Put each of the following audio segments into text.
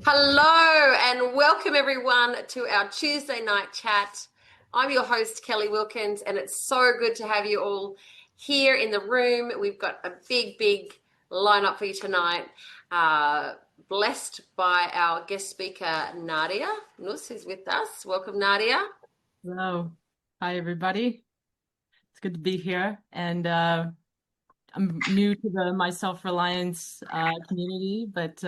Hello and welcome everyone to our Tuesday night chat. I'm your host, Kelly Wilkins, and it's so good to have you all here in the room. We've got a big lineup for you tonight. Blessed by our guest speaker, Nadia Nauss, who's with us. Welcome, Nadia. Hello. Hi, everybody. It's good to be here. And I'm new to my self-reliance community, but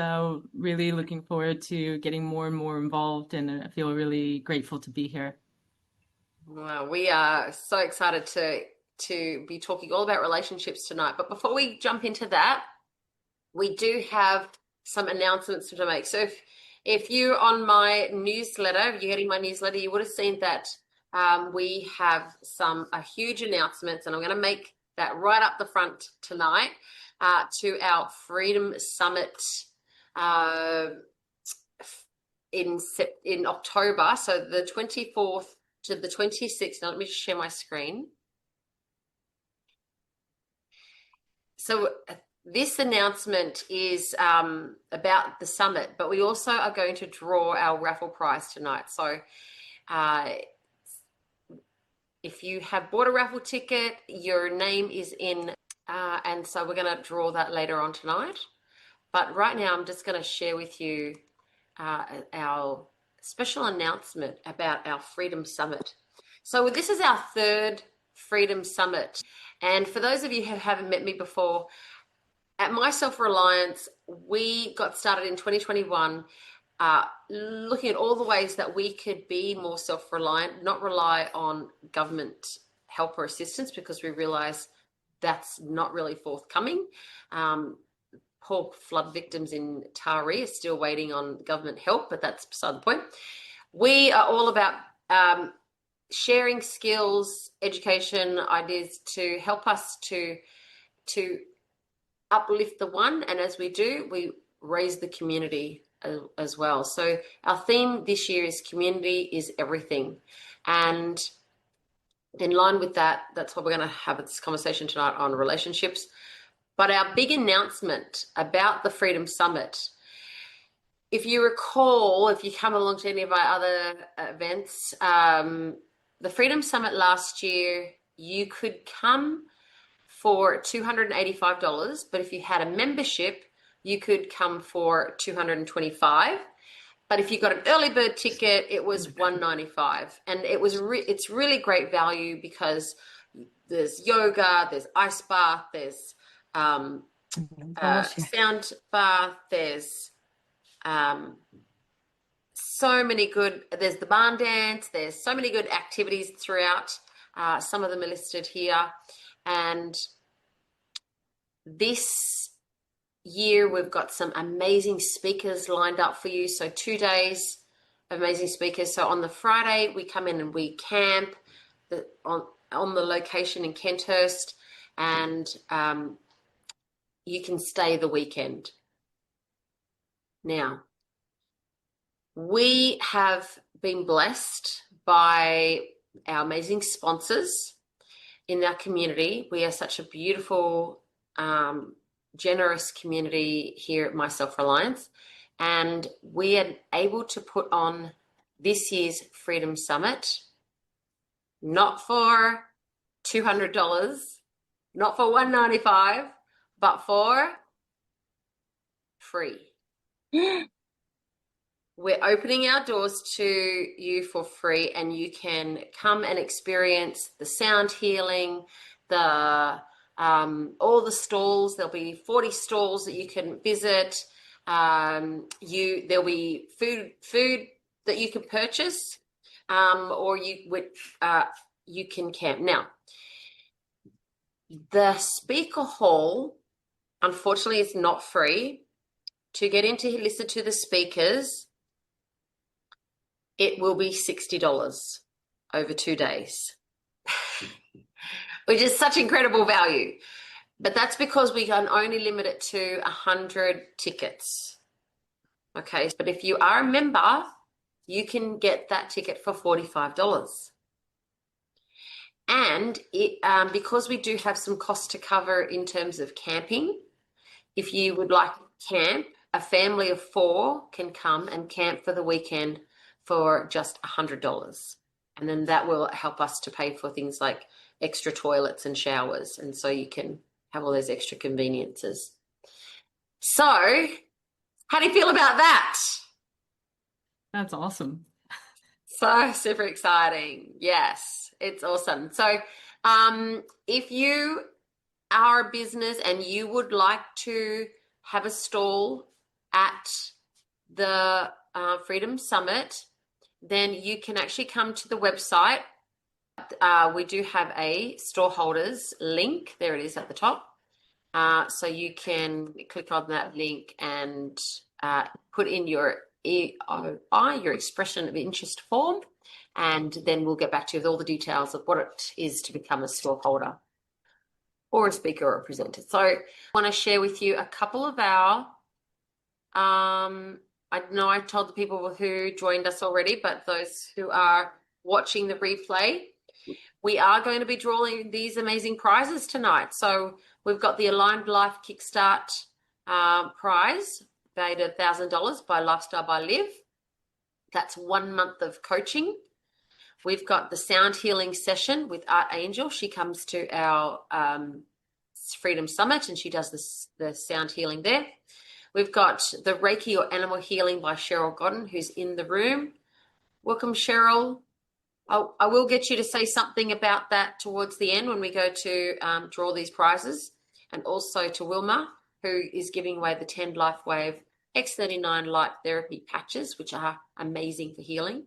really looking forward to getting more and more involved. And I feel really grateful to be here. Well, we are so excited to be talking all about relationships tonight. But before we jump into that, we do have some announcements to make. So if you're on my newsletter, if you're getting my newsletter, you would have seen that we have a huge announcements, and I'm going to make that right up the front tonight to our Freedom Summit in October. So the 24th to the 26th. Now let me just share my screen. So this announcement is about the summit, but we also are going to draw our raffle prize tonight. So if you have bought a raffle ticket, your name is in, and so we're going to draw that later on tonight. But right now, I'm just going to share with you our special announcement about our Freedom Summit. So this is our third Freedom Summit. And for those of you who haven't met me before, at My Self-Reliance, we got started in 2021 looking at all the ways that we could be more self-reliant, not rely on government help or assistance, because we realize that's not really forthcoming. Poor flood victims in Taree are still waiting on government help, but that's beside the point. We are all about sharing skills, education, ideas to help us to uplift the one, and as we do, we raise the community as well. So our theme this year is community is everything, and in line with that, that's what we're going to have this conversation tonight on relationships. But our big announcement about the Freedom Summit, if you recall, if you come along to any of our other events, the Freedom Summit last year, you could come for $285, but if you had a membership, you could come for $225. But if you got an early bird ticket, it was $195, and it's really great value because there's yoga, there's ice bath, there's sound bath, there's so many good, there's the barn dance, there's so many good activities throughout. Some of them are listed here. And this year we've got some amazing speakers lined up for you. So 2 days of amazing speakers. So on the Friday, we come in and we camp on the location in Kenthurst, and you can stay the weekend. Now, we have been blessed by our amazing sponsors in our community. We are such a beautiful, generous community here at My Self-Reliance, and we are able to put on this year's Freedom Summit, not for $200, not for $195, but for free. We're opening our doors to you for free, and you can come and experience the sound healing, all the stalls. There'll be 40 stalls that you can visit. There'll be food that you can purchase, or you can camp. Now, the speaker hall, unfortunately, is not free. To get in to listen to the speakers, it will be $60 over 2 days, which is such incredible value. But that's because we can only limit it to 100 tickets. Okay, but if you are a member, you can get that ticket for $45. And because we do have some costs to cover in terms of camping, if you would like to camp, a family of 4 can come and camp for the weekend for just $100. And then that will help us to pay for things like extra toilets and showers. And so you can have all those extra conveniences. So, how do you feel about that? That's awesome. So super exciting. Yes, it's awesome. So, if you are a business and you would like to have a stall at the Freedom Summit, then you can actually come to the website. We do have a store holders link. There it is at the top. So you can click on that link and put in your EOI, your expression of interest form, and then we'll get back to you with all the details of what it is to become a store holder or a speaker or a presenter. So I want to share with you a couple of our, I know I told the people who joined us already, but those who are watching the replay, we are going to be drawing these amazing prizes tonight. So we've got the Aligned Life Kickstart prize, valued at $1,000 by Lifestyle by Liv. That's 1 month of coaching. We've got the sound healing session with Art Angel. She comes to our Freedom Summit and she does the sound healing there. We've got the Reiki or Animal Healing by Cheryl Godden, who's in the room. Welcome, Cheryl. I will get you to say something about that towards the end when we go to draw these prizes. And also to Wilma, who is giving away the 10 LifeWave X39 light therapy patches, which are amazing for healing.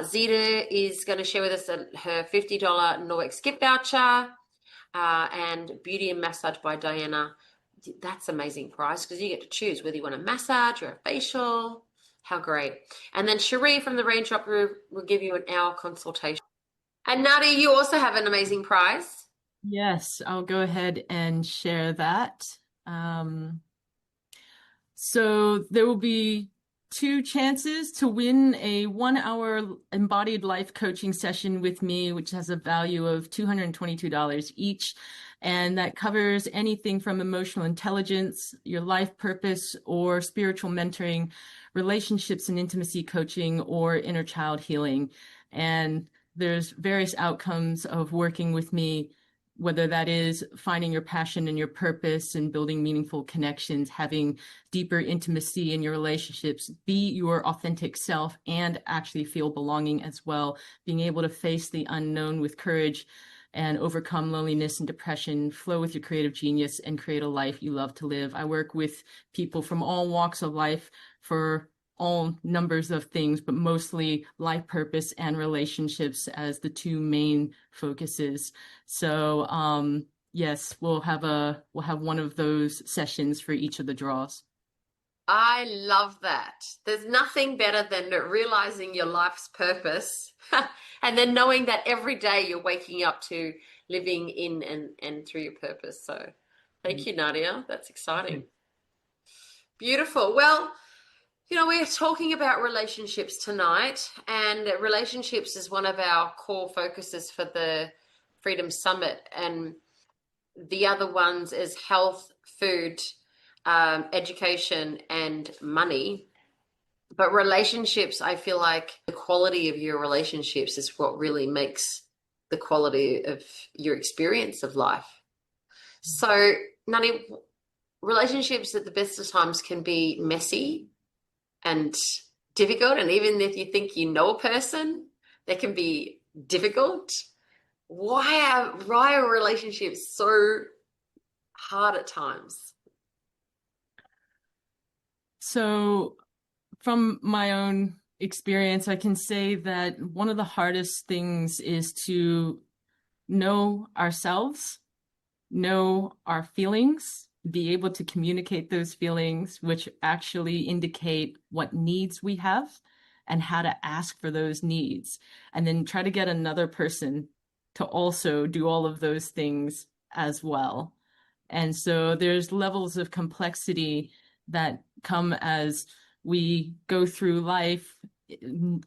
Zita is going to share with us her $50 Norwex gift voucher and Beauty and Massage by Diana. That's amazing prize because you get to choose whether you want a massage or a facial. How great. And then Cherie from the Raindrop Group will give you an hour consultation. And Nadia, you also have an amazing prize. Yes, I'll go ahead and share that. So there will be 2 chances to win a 1-hour embodied life coaching session with me, which has a value of $222 each. And that covers anything from emotional intelligence, your life purpose, or spiritual mentoring, relationships and intimacy coaching, or inner child healing. And there's various outcomes of working with me, whether that is finding your passion and your purpose and building meaningful connections, having deeper intimacy in your relationships, be your authentic self and actually feel belonging as well, being able to face the unknown with courage and overcome loneliness and depression, flow with your creative genius and create a life you love to live. I work with people from all walks of life for all numbers of things, but mostly life purpose and relationships as the 2 main focuses. So yes, we'll have one of those sessions for each of the draws. I love that. There's nothing better than realizing your life's purpose and then knowing that every day you're waking up to living in and through your purpose. So thank you, Nadia. That's exciting. Beautiful. Well, we're talking about relationships tonight, and relationships is one of our core focuses for the Freedom Summit. And the other ones is health, food, education, and money. But relationships, I feel like the quality of your relationships is what really makes the quality of your experience of life. So, Nadia, relationships at the best of times can be messy and difficult. And even if you think you know a person, they can be difficult. Why are relationships so hard at times? So from my own experience, I can say that one of the hardest things is to know ourselves, know our feelings, be able to communicate those feelings, which actually indicate what needs we have and how to ask for those needs, and then try to get another person to also do all of those things as well. And so there's levels of complexity that come as we go through life.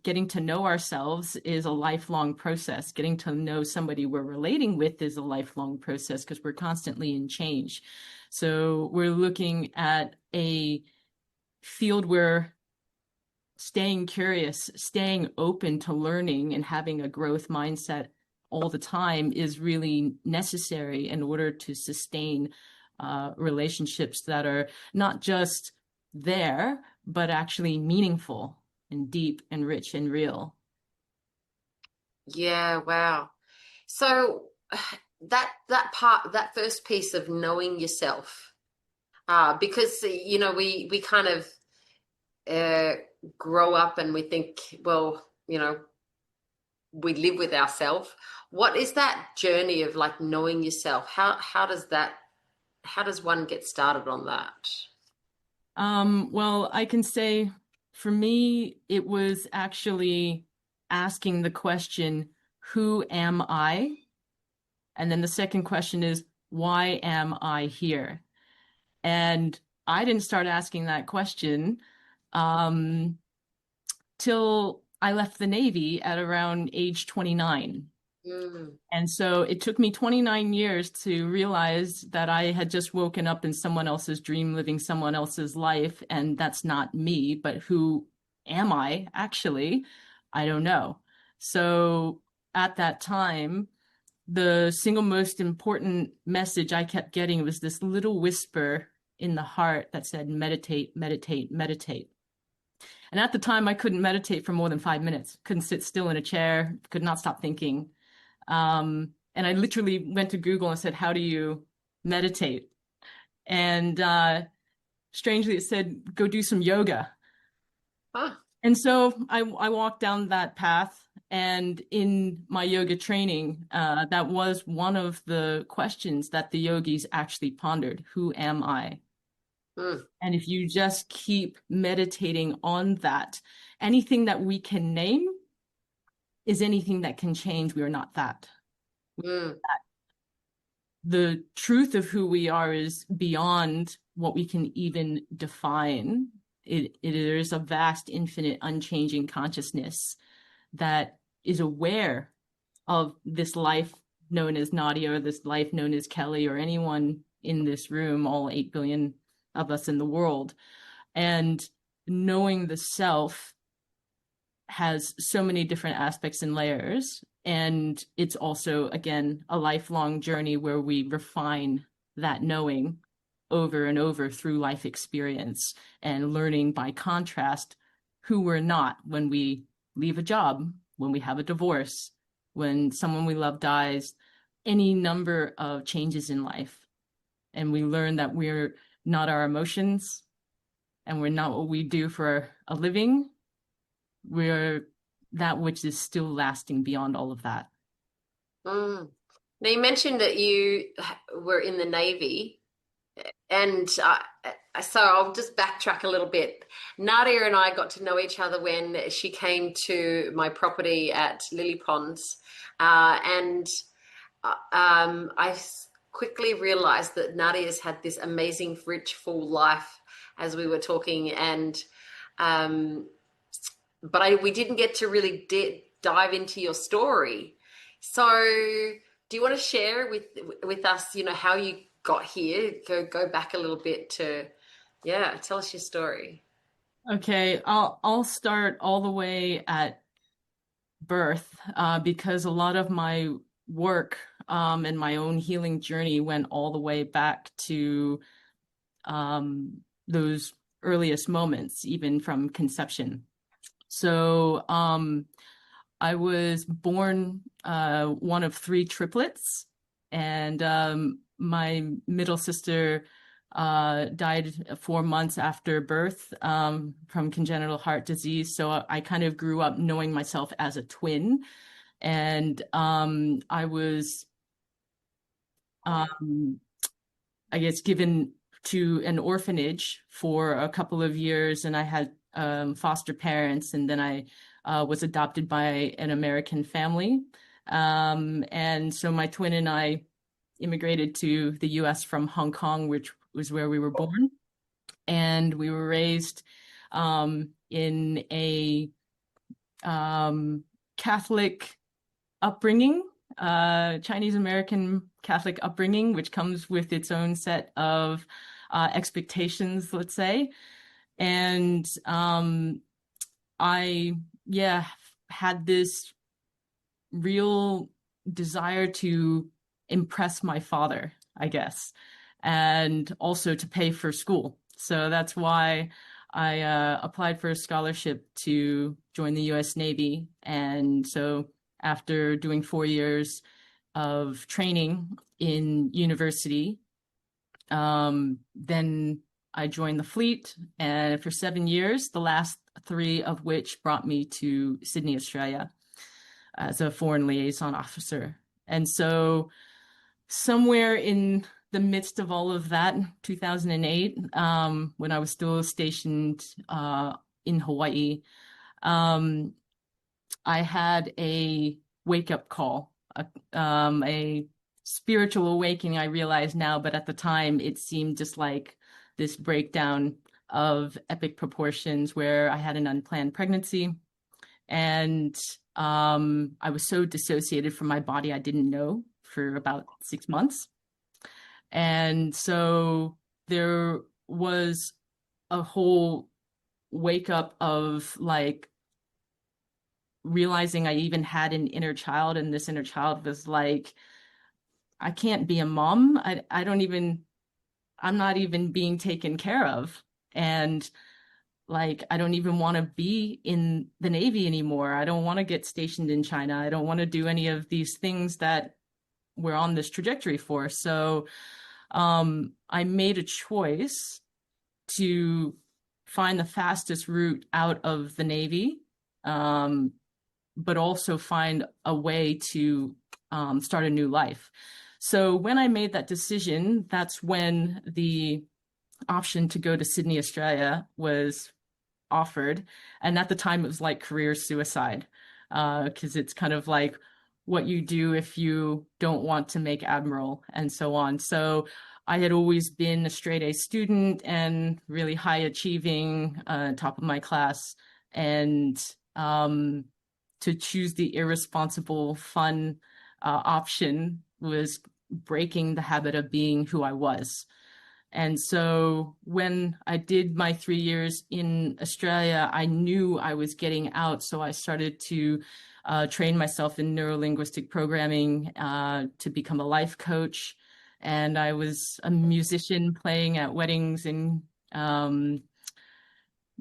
Getting to know ourselves is a lifelong process. Getting to know somebody we're relating with is a lifelong process because we're constantly in change. So we're looking at a field where staying curious, staying open to learning, and having a growth mindset all the time is really necessary in order to sustain relationships that are not just there, but actually meaningful and deep and rich and real. Yeah, wow. So that first piece of knowing yourself, because we kind of uh, grow up and we think, well, we live with ourselves. What is that journey of like knowing yourself? How does one get started on that? Well, I can say for me, it was actually asking the question, who am I? And then the second question is, why am I here? And I didn't start asking that question um, till I left the Navy at around age 29. Mm, And so it took me 29 years to realize that I had just woken up in someone else's dream, living someone else's life, and that's not me, but who am I actually? I don't know. So at that time, the single most important message I kept getting was this little whisper in the heart that said, meditate, meditate, meditate. And at the time, I couldn't meditate for more than 5 minutes, couldn't sit still in a chair, could not stop thinking. And I literally went to Google and said, how do you meditate? And strangely, it said, go do some yoga. huh. And so I walked down that path. And in my yoga training, that was one of the questions that the yogis actually pondered. Who am I? Mm, And if you just keep meditating on that, anything that we can name is anything that can change. We are not that. mm, The truth of who we are is beyond what we can even define. It is a vast, infinite, unchanging consciousness that is aware of this life known as Nadia, or this life known as Kelly, or anyone in this room, all 8 billion of us in the world. And knowing the self has so many different aspects and layers. And it's also, again, a lifelong journey where we refine that knowing over and over through life experience and learning by contrast who we're not when we leave a job, when we have a divorce, when someone we love dies, any number of changes in life. And we learn that we're not our emotions and we're not what we do for a living. We're that which is still lasting beyond all of that. mm. Now you mentioned that you were in the Navy, and so I'll just backtrack a little bit. Nadia and I got to know each other when she came to my property at Lily Ponds, and quickly realized that Nadia's had this amazing, rich, full life as we were talking, and um, we didn't get to really dive into your story. So, do you want to share with us, how you got here? Go back a little bit to, yeah, tell us your story. Okay, I'll start all the way at birth because a lot of my work and my own healing journey went all the way back to those earliest moments, even from conception. So I was born one of three triplets, and my middle sister died 4 months after birth from congenital heart disease. So I kind of grew up knowing myself as a twin, and I was, um, I guess, given to an orphanage for a couple of years, and I had foster parents, and then I was adopted by an American family. And so my twin and I immigrated to the US from Hong Kong, which was where we were born. And we were raised in a Catholic upbringing, Chinese American Catholic upbringing, which comes with its own set of expectations, let's say. And I, yeah, had this real desire to impress my father, I guess, and also to pay for school. So that's why I applied for a scholarship to join the US Navy. And so after doing 4 years of training in university, then I joined the fleet, and for 7 years, the last three of which brought me to Sydney, Australia, as a foreign liaison officer. And so, somewhere in the midst of all of that, 2008, when I was still stationed in Hawaii, um, I had a wake up call, a spiritual awakening, I realize now, but at the time it seemed just like this breakdown of epic proportions where I had an unplanned pregnancy. And I was so dissociated from my body, I didn't know for about 6 months. And so there was a whole wake up of like realizing I even had an inner child, and this inner child was like, I can't be a mom. I don't even, I'm not even being taken care of. And like, I don't even want to be in the Navy anymore. I don't want to get stationed in China. I don't want to do any of these things that we're on this trajectory for. So I made a choice to find the fastest route out of the Navy, um, but also find a way to start a new life. So when I made that decision, that's when the option to go to Sydney, Australia was offered. And at the time, it was like career suicide, because it's kind of like what you do if you don't want to make admiral and so on. So I had always been a straight A student and really high achieving, top of my class. And to choose the irresponsible, fun option was breaking the habit of being who I was. And so when I did my 3 years in Australia, I knew I was getting out. So I started to train myself in neurolinguistic programming to become a life coach. And I was a musician playing at weddings and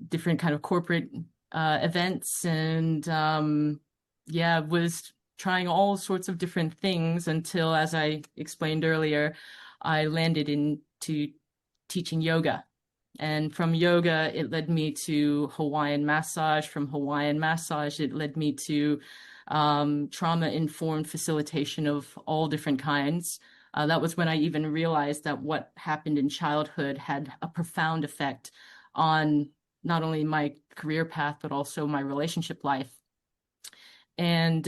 different kind of corporate events. And yeah, was trying all sorts of different things until, as I explained earlier, I landed into teaching yoga. And from yoga, it led me to Hawaiian massage. From Hawaiian massage, it led me to trauma-informed facilitation of all different kinds. That was when I even realized that what happened in childhood had a profound effect on not only my career path, but also my relationship life. And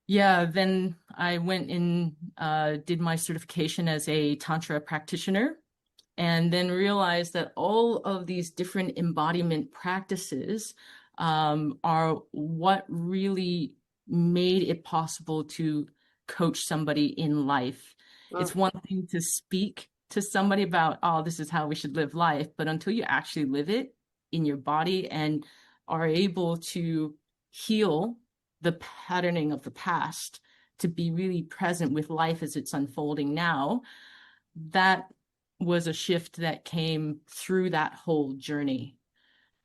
yeah, then I went and did my certification as a Tantra practitioner, and then realized that all of these different embodiment practices are what really made it possible to coach somebody in life. It's Mm. one thing to speak to somebody about, oh, this is how we should live life, but until you actually live it in your body and are able to heal the patterning of the past, to be really present with life as it's unfolding now, that was a shift that came through that whole journey.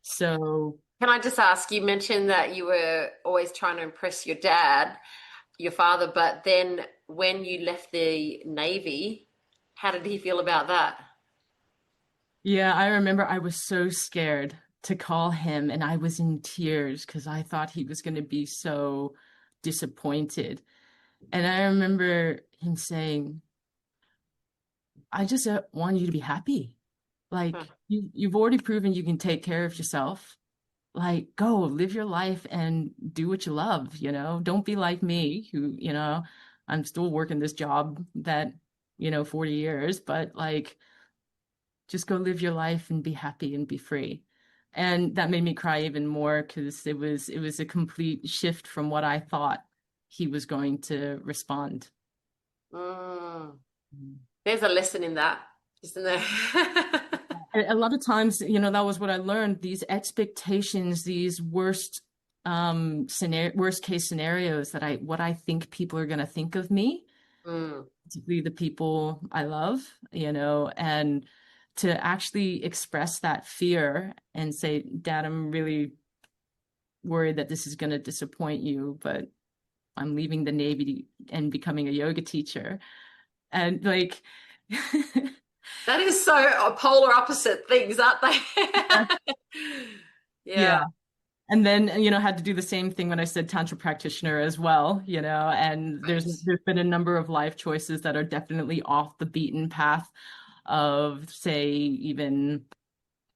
So, Can I just ask, you mentioned that you were always trying to impress your dad, your father, but then when you left the Navy, how did he feel about that? yeah, I remember I was so scared to call him, and I was in tears because I thought he was going to be so disappointed. And I remember him saying, I just want you to be happy. Huh. Like, you've already proven you can take care of yourself. Like, go live your life and do what you love, don't be like me, who, I'm still working this job that, 40 years, but like, just go live your life and be happy and be free. And that made me cry even more because it was a complete shift from what I thought he was going to respond. Mm. There's a lesson in that, isn't there? A lot of times, you know, that was what I learned. These expectations, these worst case scenarios that what I think people are going to think of me, Mm, particularly the people I love, you know, and to actually express that fear and say, Dad, I'm really worried that this is going to disappoint you, but I'm leaving the Navy and becoming a yoga teacher. And like, that is so polar opposite things, aren't they? Yeah, yeah. And then, you know, had to do the same thing when I said tantra practitioner as well, you know, and right. there's been a number of life choices that are definitely off the beaten path of, say, even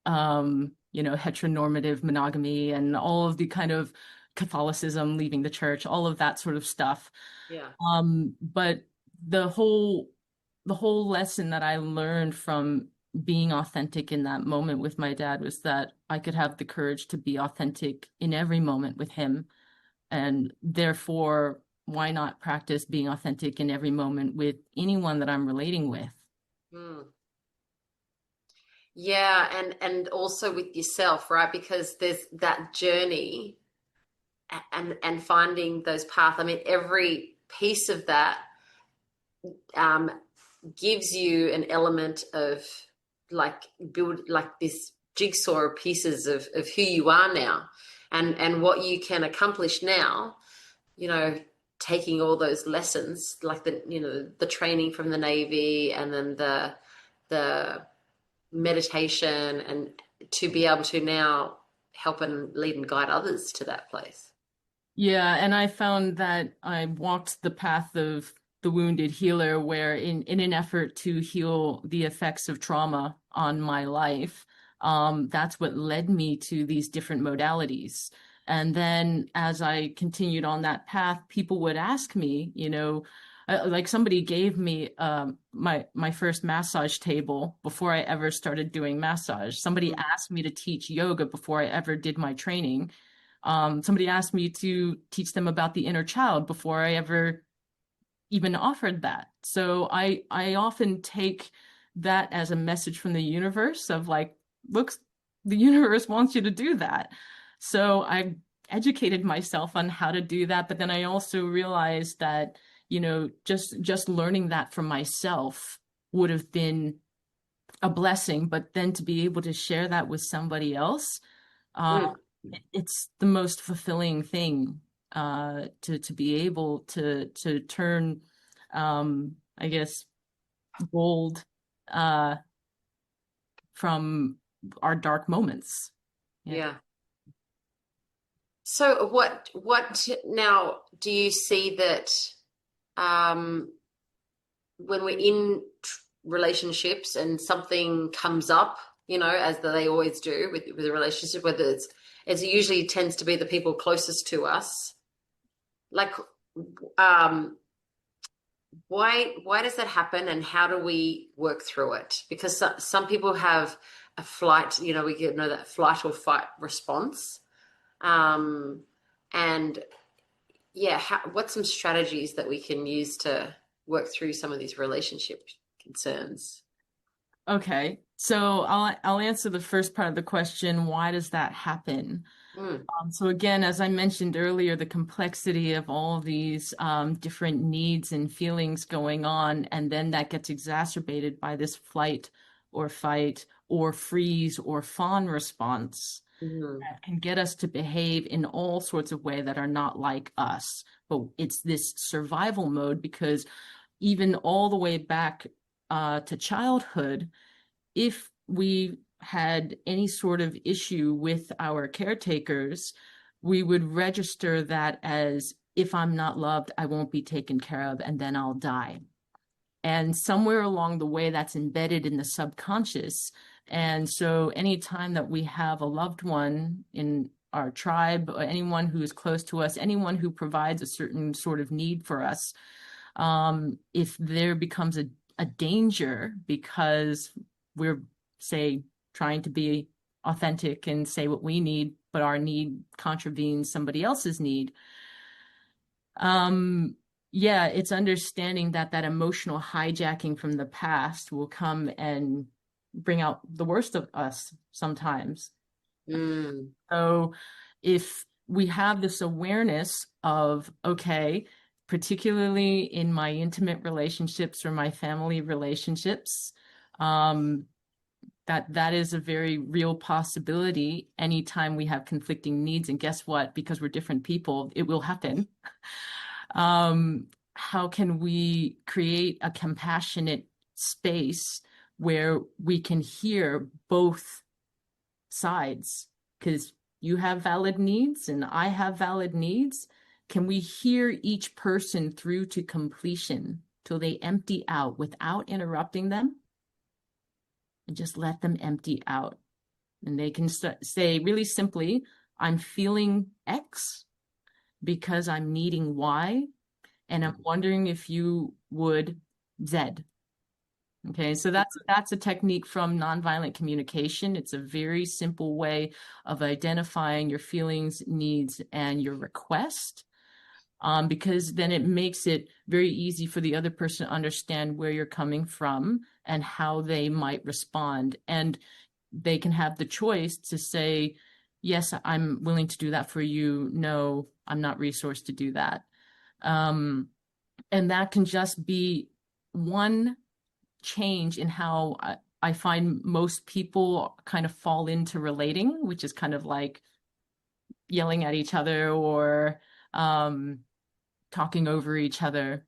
you know, heteronormative monogamy and all of the kind of Catholicism, leaving the church, all of that sort of stuff. Yeah. But the whole the whole lesson that I learned from being authentic in that moment with my dad was that I could have the courage to be authentic in every moment with him. And therefore, why not practice being authentic in every moment with anyone that I'm relating with? Mm. Yeah, and also with yourself, right? Because there's that journey and finding those paths. I mean, every piece of that um, gives you an element of like build like this jigsaw pieces of who you are now and what you can accomplish now, you know, taking all those lessons like the, you know, the training from the Navy and then the meditation and to be able to now help and lead and guide others to that place. Yeah, and I found that I walked the path of the wounded healer, where in an effort to heal the effects of trauma on my life, that's what led me to these different modalities. And then as I continued on that path, people would ask me, you know, like somebody gave me my first massage table before I ever started doing massage. Somebody Mm, asked me to teach yoga before I ever did my training. Somebody asked me to teach them about the inner child before I ever even offered that. So I often take that as a message from the universe of like, look, the universe wants you to do that. So I educated myself on how to do that, but then I also realized that, you know, just learning that from myself would have been a blessing, but then to be able to share that with somebody else, uh, mm, it's the most fulfilling thing, to be able to turn, I guess, gold, uh, from our dark moments. Yeah. yeah. So what now do you see that um when we're in relationships and something comes up, you know, as they always do with a relationship, whether it usually tends to be the people closest to us. Like, um, why does that happen, and how do we work through it? Because some people have a flight, you know, we get know that flight or fight response, um, and yeah, what's some strategies that we can use to work through some of these relationship concerns? Okay. So I'll answer the first part of the question. Why does that happen? Mm, So again, as I mentioned earlier, the complexity of all these different needs and feelings going on, and then that gets exacerbated by this flight or fight or freeze or fawn response mm, that can get us to behave in all sorts of ways that are not like us. But it's this survival mode because even all the way back to childhood, if we had any sort of issue with our caretakers, we would register that as if I'm not loved, I won't be taken care of, and then I'll die. And somewhere along the way, that's embedded in the subconscious. And so, anytime that we have a loved one in our tribe, or anyone who is close to us, anyone who provides a certain sort of need for us, if there becomes a danger because we're, say, trying to be authentic and say what we need, but our need contravenes somebody else's need. Um, yeah, it's understanding that that emotional hijacking from the past will come and bring out the worst of us sometimes. Mm. So if we have this awareness of, okay, particularly in my intimate relationships or my family relationships, um, that is a very real possibility anytime we have conflicting needs. And guess what? Because we're different people, it will happen. How can we create a compassionate space where we can hear both sides? Because you have valid needs and I have valid needs. Can we hear each person through to completion till they empty out without interrupting them? And just let them empty out. And they can say really simply, I'm feeling X because I'm needing Y, and I'm wondering if you would Z. Okay, so that's a technique from nonviolent communication. It's a very simple way of identifying your feelings, needs, and your request, because then it makes it very easy for the other person to understand where you're coming from and how they might respond. And they can have the choice to say, yes, I'm willing to do that for you. No, I'm not resourced to do that. And that can just be one change in how I find most people kind of fall into relating, which is kind of like yelling at each other or talking over each other.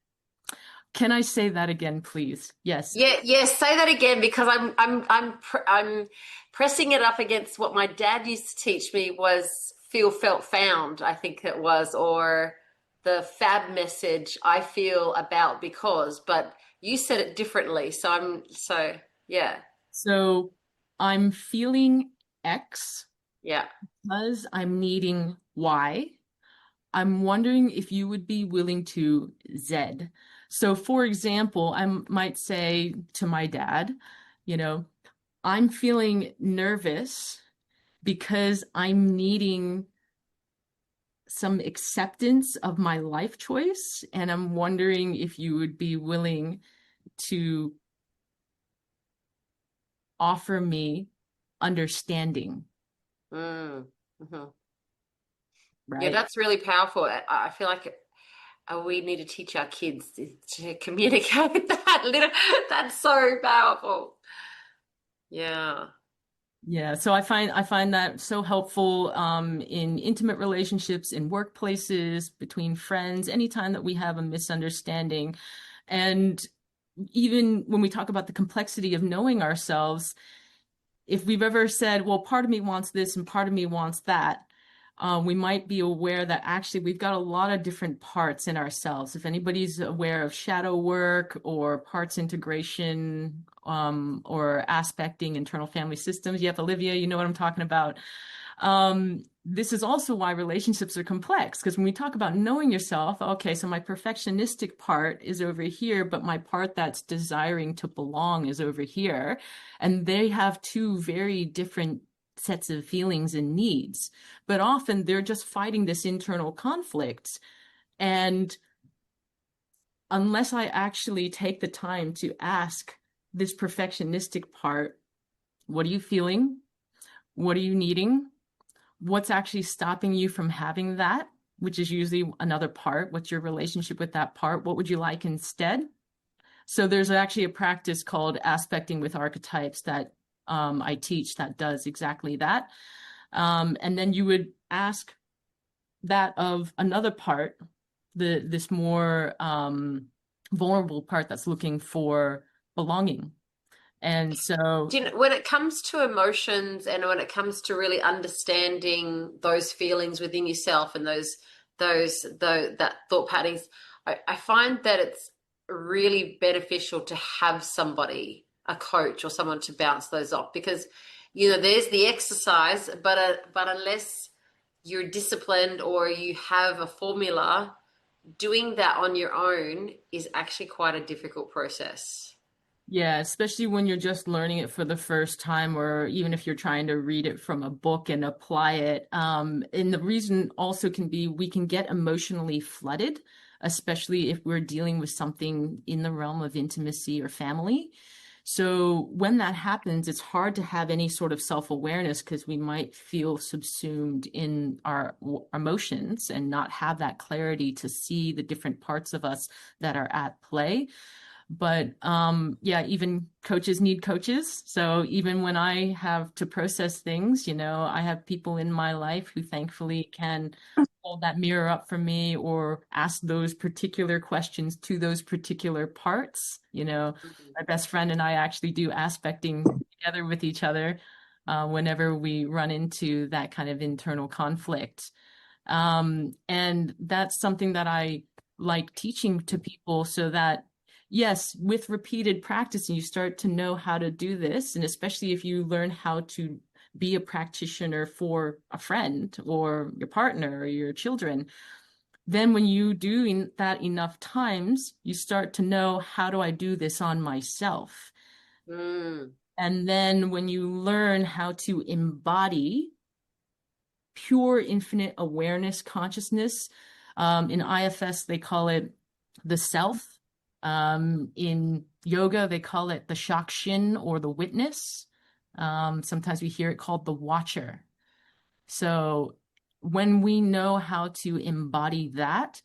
Can I say that again, please? Yes. Yeah, yes, say that again because I'm pressing it up against what my dad used to teach me was feel, felt, found, I think it was, or the fab message I feel about because, but you said it differently. So yeah, So I'm feeling X yeah. because I'm needing Y. I'm wondering if you would be willing to Z. So, for example, I might say to my dad, you know, I'm feeling nervous because I'm needing some acceptance of my life choice. And I'm wondering if you would be willing to offer me understanding, Mm. Hmm. Yeah, right? that's really powerful. I feel like we need to teach our kids to communicate that. That's so powerful. Yeah. Yeah, so I find that so helpful in intimate relationships, in workplaces, between friends, anytime that we have a misunderstanding. And even when we talk about the complexity of knowing ourselves, if we've ever said, well, part of me wants this and part of me wants that, we might be aware that actually we've got a lot of different parts in ourselves. If anybody's aware of shadow work or parts integration, or aspecting internal family systems, yep, Olivia, you know what I'm talking about. This is also why relationships are complex, because when we talk about knowing yourself, okay, so my perfectionistic part is over here, but my part that's desiring to belong is over here. And they have two very different sets of feelings and needs. But often they're just fighting this internal conflict. And unless I actually take the time to ask this perfectionistic part, what are you feeling? What are you needing? What's actually stopping you from having that, which is usually another part. What's your relationship with that part? What would you like instead? So there's actually a practice called aspecting with archetypes that I teach that does exactly that. And then you would ask that of another part, this more vulnerable part that's looking for belonging. And so, Do you know, when it comes to emotions and when it comes to really understanding those feelings within yourself and that thought patterns, I find that it's really beneficial to have somebody, a coach or someone to bounce those off because there's the exercise, but unless you're disciplined or you have a formula, doing that on your own is actually quite a difficult process. yeah, especially when you're just learning it for the first time, or even if you're trying to read it from a book and apply it. And the reason also can be we can get emotionally flooded, especially if we're dealing with something in the realm of intimacy or family. So when that happens, it's hard to have any sort of self-awareness because we might feel subsumed in our emotions and not have that clarity to see the different parts of us that are at play. But yeah, even coaches need coaches. So even when I have to process things, I have people in my life who thankfully can hold that mirror up for me or ask those particular questions to those particular parts. My best friend and I actually do aspecting together with each other whenever we run into that kind of internal conflict. And that's something that I like teaching to people so that, yes, with repeated practice, and you start to know how to do this, and especially if you learn how to be a practitioner for a friend or your partner or your children, then when you do that enough times, you start to know, how do I do this on myself? Mm. And then when you learn how to embody pure infinite awareness consciousness. In IFS, they call it the self. In yoga, they call it the shakshin or the witness. Sometimes we hear it called the watcher. So when we know how to embody that,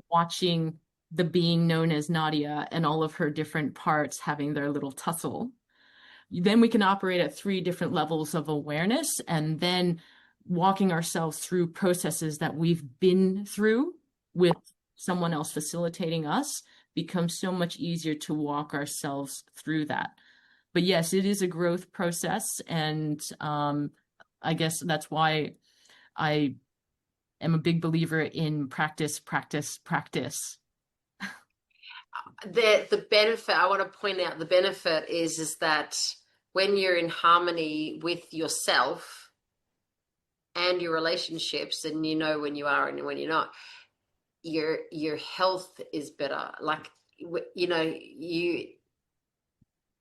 watching the being known as Nadia and all of her different parts having their little tussle, then we can operate at three different levels of awareness, and then walking ourselves through processes that we've been through with someone else facilitating us becomes so much easier to walk ourselves through that. But yes, it is a growth process. And I guess that's why I am a big believer in practice, practice, practice. The benefit, I want to point out, the benefit is that when you're in harmony with yourself and your relationships, and you know when you are and when you're not, your health is better. Like, you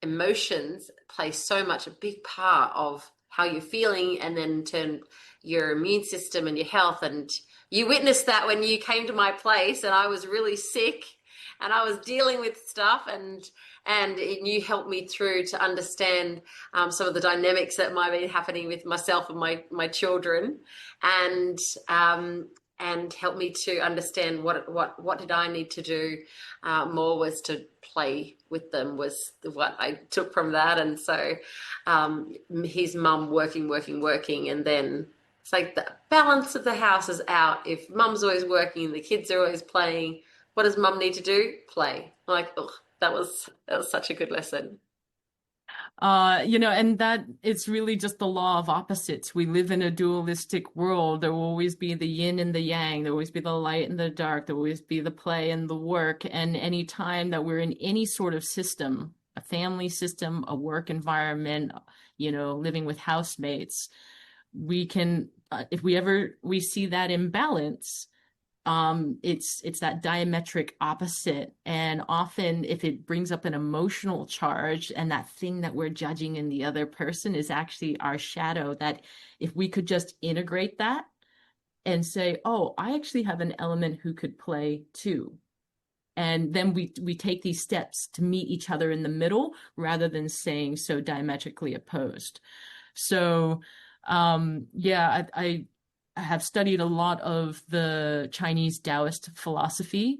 emotions play so much a big part of how you're feeling, and then in turn your immune system and your health. And you witnessed that when you came to my place and I was really sick and I was dealing with stuff, and you helped me through to understand some of the dynamics that might be happening with myself and my children, and and help me to understand what did I need to do more, was to play with them, was what I took from that. And so his mum working, and then it's like the balance of the house is out. If mum's always working and the kids are always playing, what does mum need to do? Play. I'm like, oh, that was such a good lesson. And that it's really just the law of opposites. We live in a dualistic world. There will always be the yin and the yang. There will always be the light and the dark. There will always be the play and the work. And any time that we're in any sort of system, a family system, a work environment, living with housemates, we can, if we see that imbalance, it's that diametric opposite. And often if it brings up an emotional charge, and that thing that we're judging in the other person is actually our shadow, that if we could just integrate that and say, oh, I actually have an element who could play too. And then we take these steps to meet each other in the middle rather than saying so diametrically opposed. So yeah, I have studied a lot of the Chinese Taoist philosophy,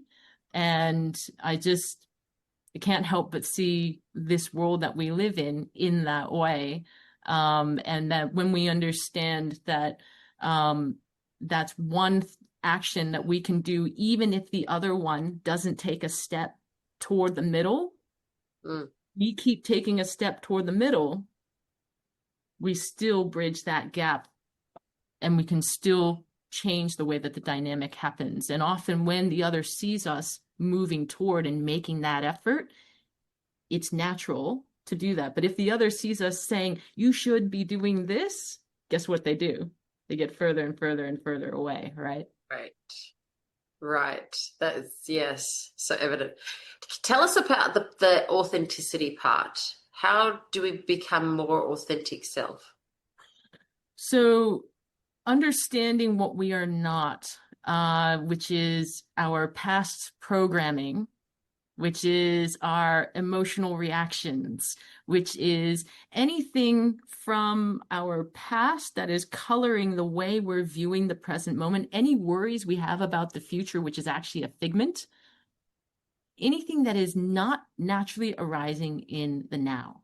and I can't help but see this world that we live in that way. And that when we understand that that's one action that we can do, even if the other one doesn't take a step toward the middle, Mm. we keep taking a step toward the middle, we still bridge that gap, and we can still change the way that the dynamic happens. And often when the other sees us moving toward and making that effort, it's natural to do that. But if the other sees us saying, you should be doing this, guess what they do? They get further and further and further away, right? Right. Right. That is, yes, so evident. Tell us about the authenticity part. How do we become more authentic self? So understanding what we are not, which is our past programming, which is our emotional reactions, which is anything from our past that is coloring the way we're viewing the present moment, any worries we have about the future, which is actually a figment, anything that is not naturally arising in the now.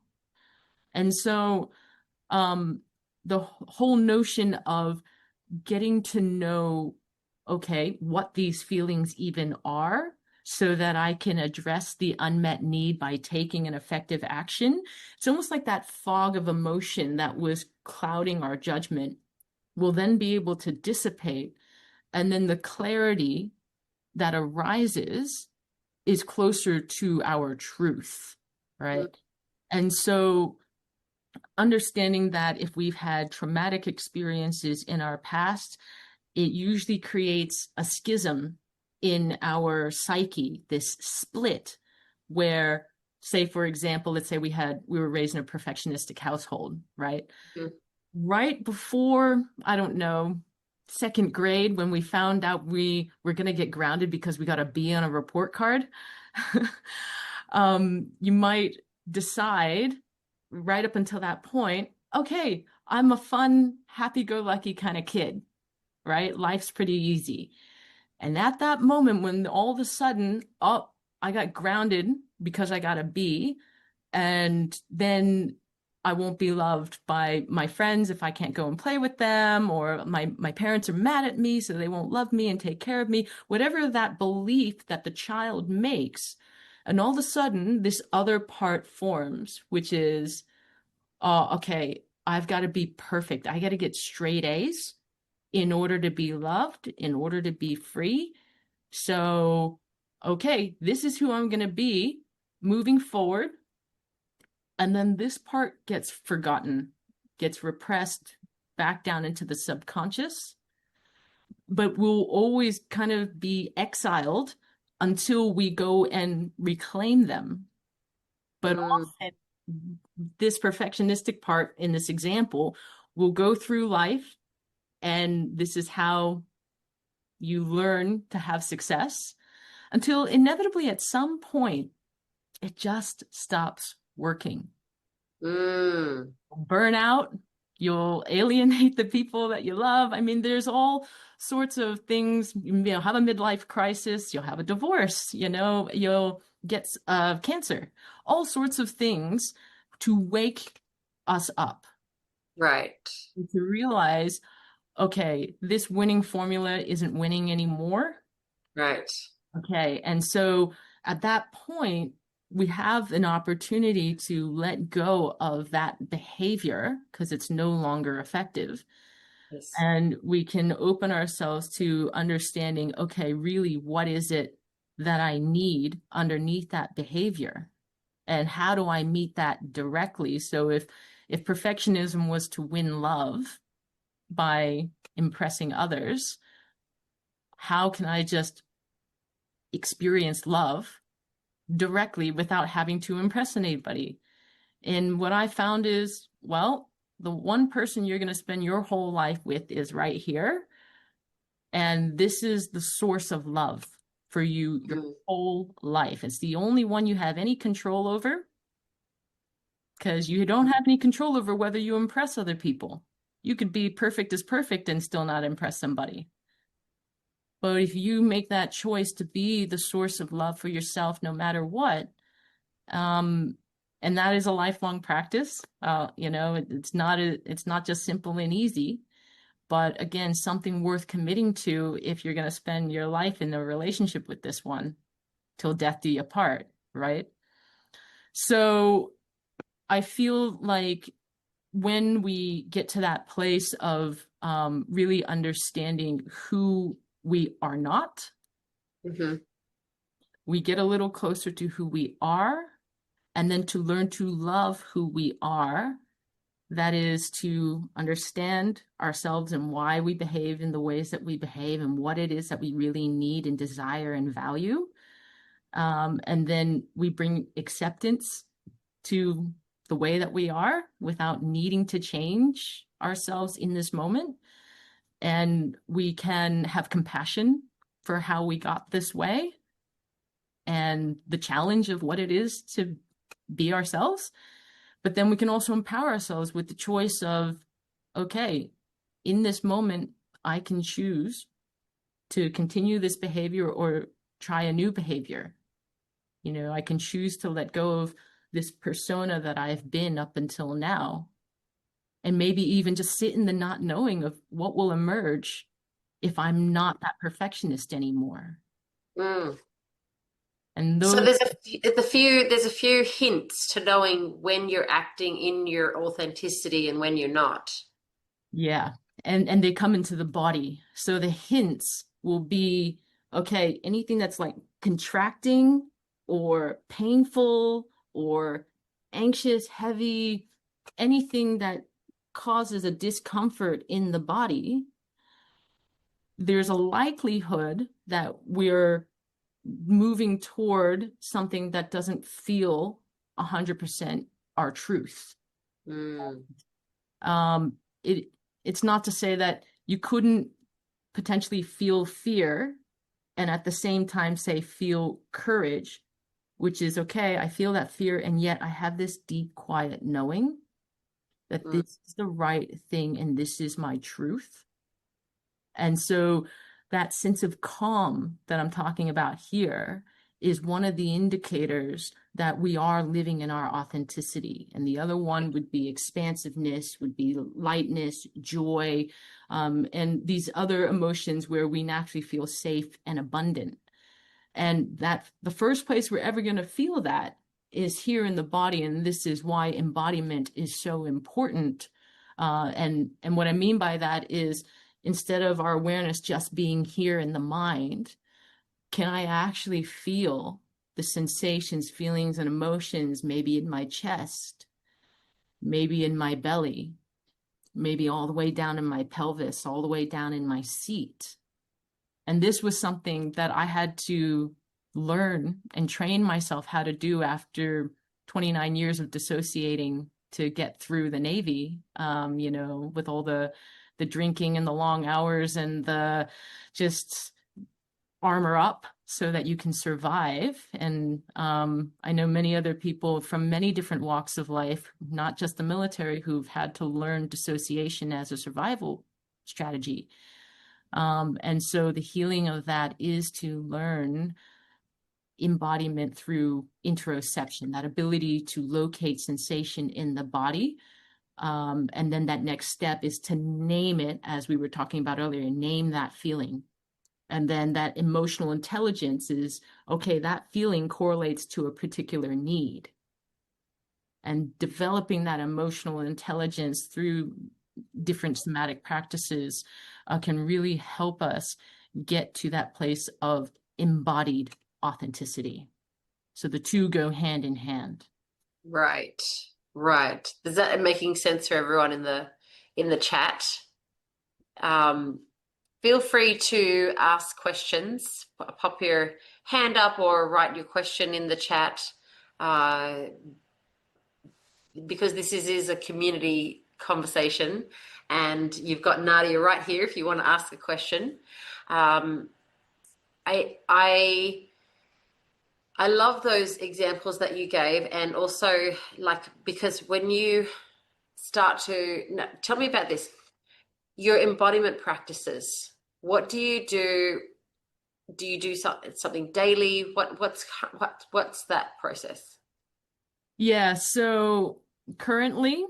And so the whole notion of getting to know, okay, what these feelings even are, so that I can address the unmet need by taking an effective action. It's almost like that fog of emotion that was clouding our judgment will then be able to dissipate. And then the clarity that arises is closer to our truth, right? And so understanding that if we've had traumatic experiences in our past, it usually creates a schism in our psyche, this split where, say, for example, let's say we were raised in a perfectionistic household, right? Mm-hmm. Right before, I don't know, second grade, when we found out we were going to get grounded because we got a B on a report card, you might decide right up until that point, okay, I'm a fun, happy-go-lucky kind of kid, right? Life's pretty easy. And at that moment, when all of a sudden, oh, I got grounded because I got a B, and then I won't be loved by my friends if I can't go and play with them, or my parents are mad at me, so they won't love me and take care of me, whatever that belief that the child makes. And all of a sudden, this other part forms, which is, oh, okay, I've got to be perfect. I got to get straight A's in order to be loved, in order to be free. So, okay, this is who I'm going to be moving forward. And then this part gets forgotten, gets repressed back down into the subconscious, but we'll always kind of be exiled until we go and reclaim them. But often, this perfectionistic part in this example will go through life, and this is how you learn to have success until inevitably at some point it just stops working. Burn out, you'll alienate the people that you love. I mean, there's all sorts of things. You'll have a midlife crisis, you'll have a divorce, you'll get cancer, all sorts of things to wake us up. Right. To realize, okay, this winning formula isn't winning anymore. Right. Okay. And so at that point, we have an opportunity to let go of that behavior because it's no longer effective. Yes. And we can open ourselves to understanding, okay, really, what is it that I need underneath that behavior? And how do I meet that directly? So if perfectionism was to win love by impressing others, how can I just experience love directly without having to impress anybody? And what I found is, well, the one person you're going to spend your whole life with is right here. And this is the source of love for you your whole life. It's the only one you have any control over, because you don't have any control over whether you impress other people. You could be perfect as perfect and still not impress somebody. But if you make that choice to be the source of love for yourself, no matter what, and that is a lifelong practice. It's not just simple and easy, but again, something worth committing to if you're going to spend your life in a relationship with this one till death do you part, right? So I feel like when we get to that place of really understanding who we are not, we get a little closer to who we are, and then to learn to love who we are. That is to understand ourselves and why we behave in the ways that we behave and what it is that we really need and desire and value. And then we bring acceptance to the way that we are without needing to change ourselves in this moment. And we can have compassion for how we got this way. and the challenge of what it is to be ourselves. But then we can also empower ourselves with the choice of, okay, in this moment, I can choose to continue this behavior or try a new behavior. I can choose to let go of this persona that I've been up until now, and maybe even just sit in the not knowing of what will emerge if I'm not that perfectionist anymore. Mm. And So those, there's a few hints to knowing when you're acting in your authenticity and when you're not. yeah, and they come into the body. So the hints will be, okay, anything that's like contracting or painful or anxious, heavy, anything that causes a discomfort in the body, there's a likelihood that we're moving toward something that doesn't feel 100% our truth. Mm. Um, it it's not to say that you couldn't potentially feel fear and at the same time say feel courage, which is okay, I feel that fear, and yet I have this deep, quiet knowing that Mm. this is the right thing and this is my truth. And so that sense of calm that I'm talking about here is one of the indicators that we are living in our authenticity. And the other one would be expansiveness, would be lightness, joy, and these other emotions where we naturally feel safe and abundant. And that the first place we're ever going to feel that is here in the body. And this is why embodiment is so important. And what I mean by that is, instead of our awareness just being here in the mind, can I actually feel the sensations, feelings, and emotions, maybe in my chest, maybe in my belly, maybe all the way down in my pelvis, all the way down in my seat? And this was something that I had to learn and train myself how to do after 29 years of dissociating to get through the Navy, with all the drinking and the long hours and the just armor up so that you can survive. And I know many other people from many different walks of life, not just the military, who've had to learn dissociation as a survival strategy. And so the healing of that is to learn embodiment through interoception, that ability to locate sensation in the body. And then that next step is to name it, as we were talking about earlier, name that feeling. And then that emotional intelligence is, okay, that feeling correlates to a particular need. And developing that emotional intelligence through different somatic practices can really help us get to that place of embodied authenticity. So the two go hand in hand. Right. Right. Is that making sense for everyone in the chat? Um, Feel free to ask questions. Pop your hand up or write your question in the chat, uh, because this is a community conversation, and you've got Nadia right here if you want to ask a question. Um, I I love those examples that you gave, and also like because when you start to tell me about this, your embodiment practices. What do you do? Do you do something daily? What's that process? Yeah, so currently,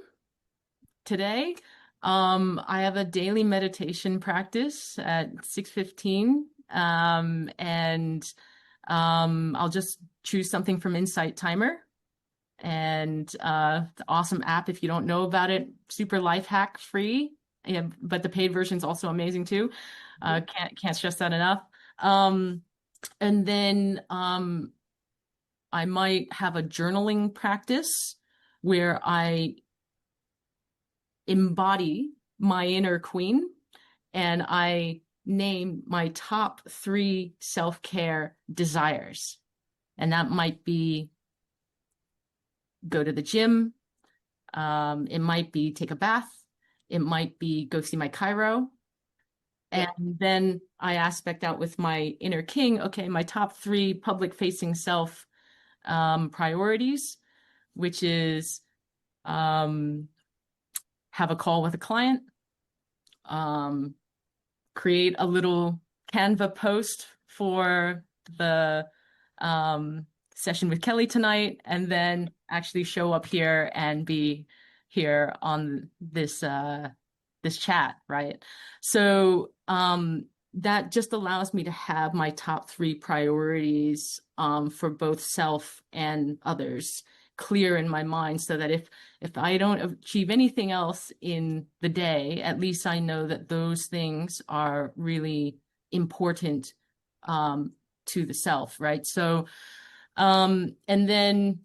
today, I have a daily meditation practice at 6:15. And I'll just choose something from Insight Timer. And the awesome app, if you don't know about it, super life hack free. Yeah, but the paid version is also amazing too. Can't stress that enough. Um, and then I might have a journaling practice where I embody my inner queen and I name my top 3 self-care desires. And that might be go to the gym. It might be take a bath. It might be go see my chiro. Yeah. And then I aspect out with my inner king, okay, my top three public facing self priorities, which is um, have a call with a client, um, create a little Canva post for the um, session with Kelly tonight, and then actually show up here and be here on this chat, right? So that just allows me to have my top three priorities for both self and others clear in my mind, so that if I don't achieve anything else in the day, at least I know that those things are really important um, to the self, right? So, and then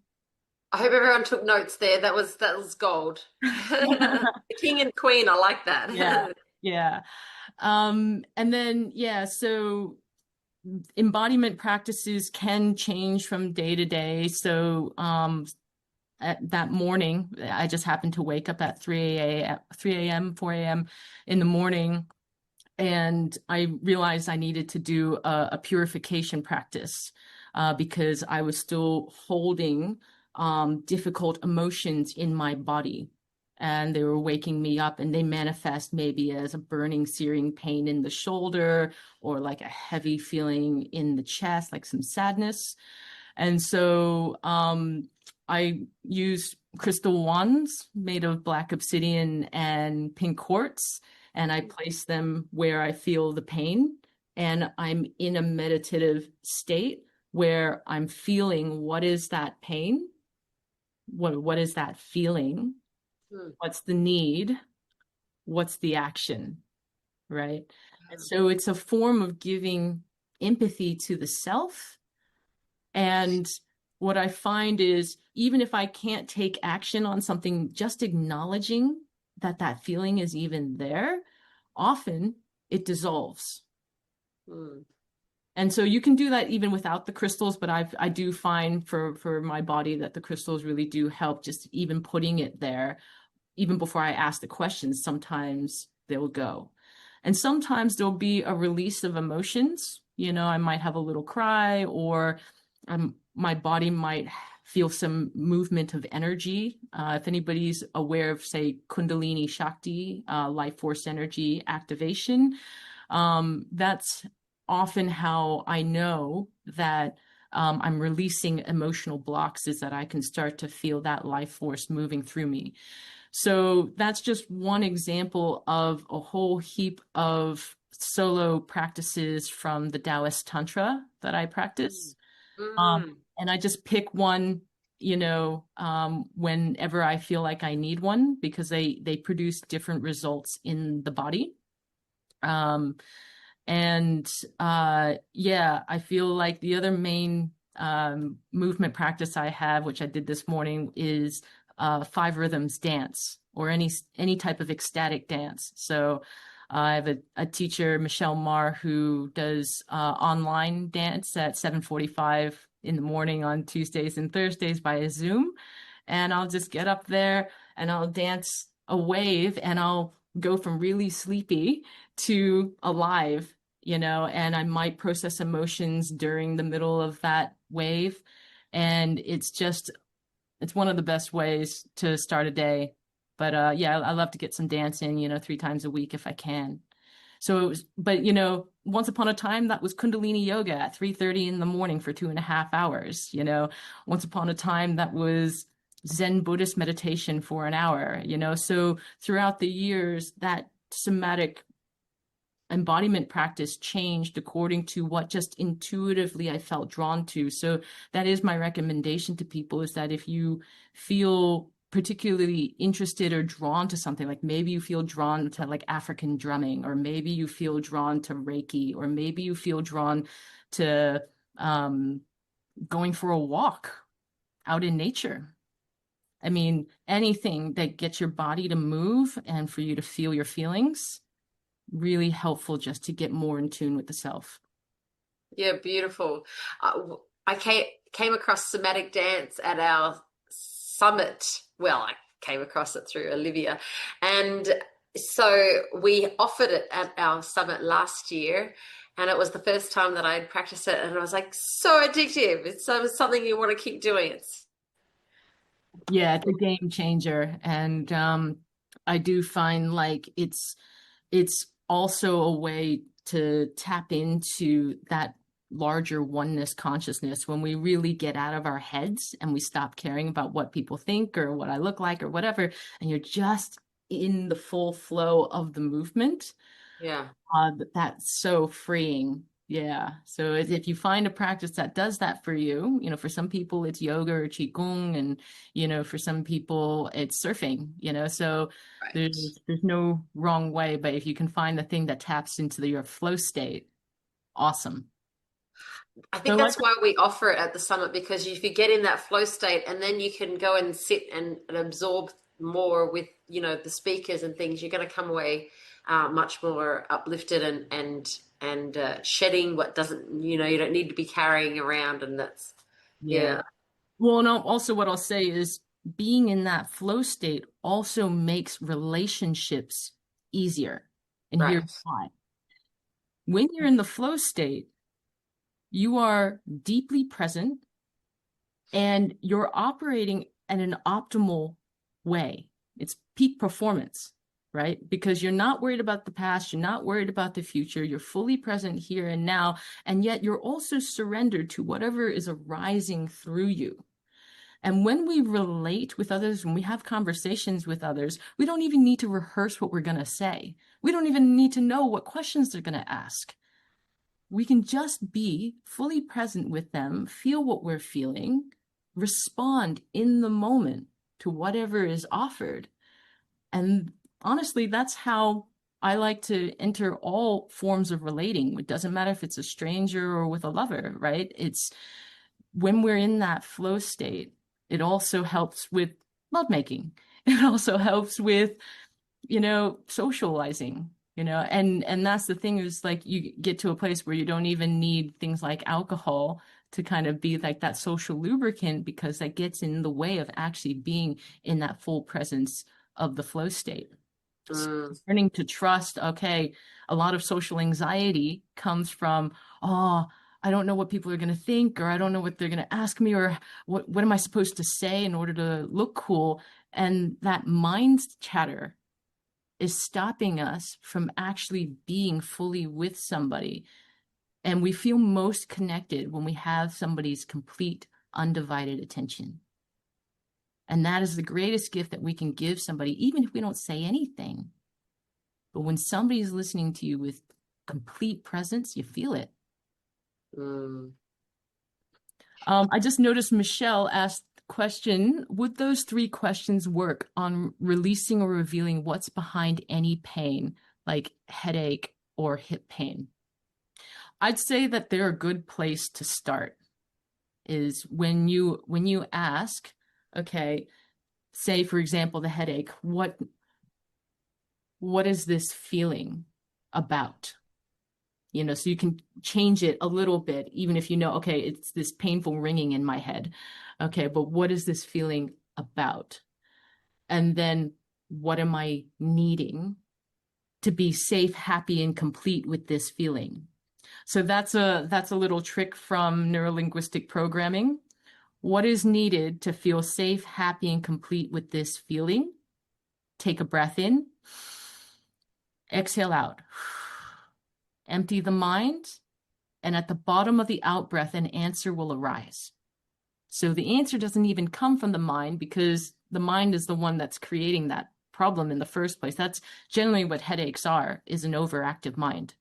I hope everyone took notes there. That was gold. The king and queen, I like yeah, that. yeah. And then, yeah, so embodiment practices can change from day to day. So, at that morning, I just happened to wake up at 3 a.m., 4 a.m. in the morning, and I realized I needed to do a purification practice because I was still holding difficult emotions in my body. And they were waking me up, and they manifest maybe as a burning, searing pain in the shoulder, or like a heavy feeling in the chest, like some sadness. And so I used crystal wands made of black obsidian and pink quartz, and I place them where I feel the pain. And I'm in a meditative state where I'm feeling, what is that pain? What is that feeling? Hmm. What's the need? What's the action? Right? And so it's a form of giving empathy to the self. And what I find is, even if I can't take action on something, just acknowledging that that feeling is even there, often it dissolves. Hmm. And so you can do that even without the crystals, but I do find for my body that the crystals really do help, just even putting it there, even before I ask the questions, sometimes they'll go. And sometimes there'll be a release of emotions. You know, I might have a little cry, or my body might feel some movement of energy. If anybody's aware of, say, Kundalini Shakti, life force energy activation, that's often how I know that I'm releasing emotional blocks, is that I can start to feel that life force moving through me. So that's just one example of a whole heap of solo practices from the Taoist Tantra that I practice. Mm. And I just pick one, whenever I feel like I need one, because they produce different results in the body. Um, and yeah, I feel like the other main movement practice I have, which I did this morning, is five rhythms dance, or any type of ecstatic dance. So I have a teacher, Michelle Marr, who does online dance at 7:45 in the morning on Tuesdays and Thursdays via Zoom. And I'll just get up there and I'll dance a wave, and I'll go from really sleepy to alive, and I might process emotions during the middle of that wave. And it's one of the best ways to start a day. But yeah, I love to get some dance in, 3 times a week if I can. So it was, but once upon a time that was Kundalini yoga at 3:30 in the morning for 2.5 hours. Once upon a time that was Zen Buddhist meditation for an hour. So throughout the years, that somatic embodiment practice changed according to what just intuitively I felt drawn to. So that is my recommendation to people, is that if you feel particularly interested or drawn to something, like maybe you feel drawn to like African drumming, or maybe you feel drawn to Reiki, or maybe you feel drawn to going for a walk out in nature. I mean, anything that gets your body to move and for you to feel your feelings, really helpful just to get more in tune with the self. Yeah, beautiful. I came across somatic dance at our summit. Well, I came across it through Olivia, and So we offered it at our summit last year, and it was the first time that I'd practiced it, and I was like, so addictive. It's something you want to keep doing. It's Yeah, it's a game changer. And I do find like it's also a way to tap into that larger oneness consciousness when we really get out of our heads and we stop caring about what people think or what I look like or whatever, and you're just in the full flow of the movement. yeah. That's so freeing. Yeah. So if you find a practice that does that for you, for some people it's yoga or qigong, and for some people it's surfing. So Right. there's no wrong way, but if you can find the thing that taps into your flow state, awesome. I So think like, that's why we offer it at the summit, because if you get in that flow state and then you can go and sit and absorb more with, the speakers and things, you're going to come away much more uplifted and shedding what doesn't, you don't need to be carrying around. And that's, yeah. yeah, Well, and also what I'll say is being in that flow state also makes relationships easier. And here's right. why. When you're in the flow state, you are deeply present and you're operating in an optimal way. It's peak performance, right? Because you're not worried about the past, you're not worried about the future, you're fully present here and now, and yet you're also surrendered to whatever is arising through you. And when we relate with others, when we have conversations with others, we don't even need to rehearse what we're going to say. We don't even need to know what questions they're going to ask. We can just be fully present with them, feel what we're feeling, respond in the moment to whatever is offered. And honestly, that's how I like to enter all forms of relating. It doesn't matter if it's a stranger or with a lover, right? It's when we're in that flow state, it also helps with lovemaking. It also helps with socializing, and that's the thing, is like you get to a place where you don't even need things like alcohol to kind of be like that social lubricant, because that gets in the way of actually being in that full presence of the flow state. So Mm, learning to trust, okay, a lot of social anxiety comes from, oh, I don't know what people are going to think, or I don't know what they're going to ask me, or what am I supposed to say in order to look cool? And that mind chatter is stopping us from actually being fully with somebody. And we feel most connected when we have somebody's complete, undivided attention. And that is the greatest gift that we can give somebody, even if we don't say anything. But when somebody's listening to you with complete presence, you feel it. mm. I just noticed Michelle asked the question, would those three questions work on releasing or revealing what's behind any pain, like headache or hip pain? I'd say that they're a good place to start, is when you ask, okay, say for example the headache, what is this feeling about? So you can change it a little bit, even if okay, it's this painful ringing in my head. Okay, but what is this feeling about? And then what am I needing to be safe, happy, and complete with this feeling? So that's a little trick from neurolinguistic programming. What is needed to feel safe, happy, and complete with this feeling? Take a breath in, exhale out. Empty the mind, and at the bottom of the out breath, an answer will arise. So the answer doesn't even come from the mind, because the mind is the one that's creating that problem in the first place. That's generally what headaches are, is an overactive mind.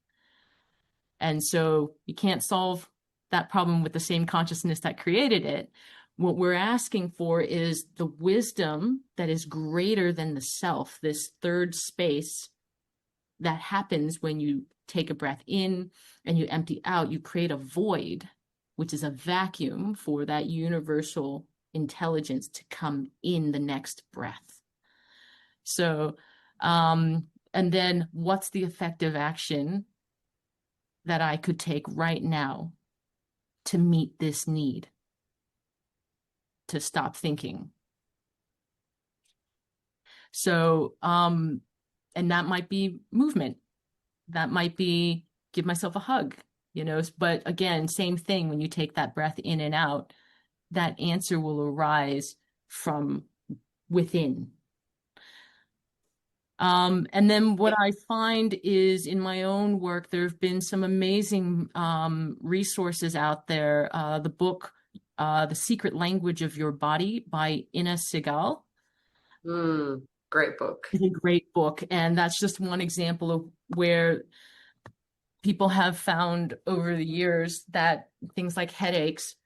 And so you can't solve that problem with the same consciousness that created it. What we're asking for is the wisdom that is greater than the self, this third space that happens when you take a breath in and you empty out. You create a void, which is a vacuum for that universal intelligence to come in the next breath. So, and then what's the effective action that I could take right now to meet this need, to stop thinking? So, And that might be movement. That might be give myself a hug, but again, same thing. When you take that breath in and out, that answer will arise from within. And then what I find is in my own work, there have been some amazing resources out there. The book, The Secret Language of Your Body by Ina Segal Great book. is a great book. And that's just one example of where people have found over the years that things like headaches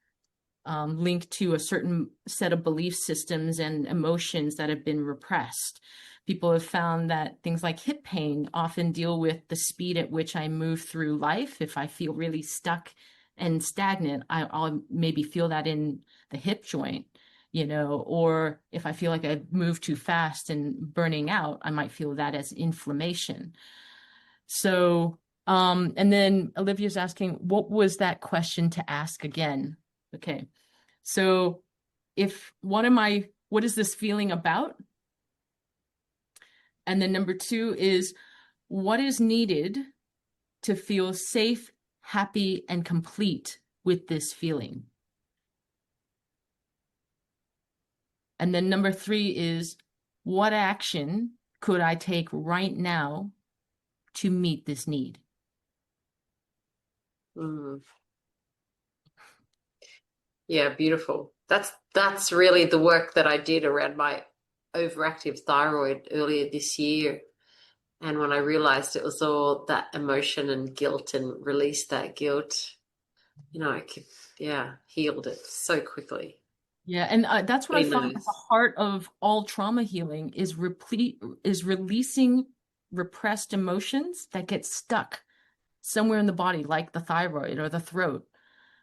linked to a certain set of belief systems and emotions that have been repressed. People have found that things like hip pain often deal with the speed at which I move through life. If I feel really stuck and stagnant, I'll maybe feel that in the hip joint, or if I feel like I move too fast and burning out, I might feel that as inflammation. So, and then Olivia's asking, what was that question to ask again? Okay. So what is this feeling about? And then number 2 is, what is needed to feel safe, happy, and complete with this feeling? And then number 3 is, what action could I take right now to meet this need? Yeah, beautiful. That's really the work that I did around my overactive thyroid earlier this year. And when I realized it was all that emotion and guilt and released that guilt, I could, healed it so quickly. Yeah, and that's what I Pretty find at the nice. heart of all trauma healing is releasing repressed emotions that get stuck somewhere in the body, like the thyroid or the throat.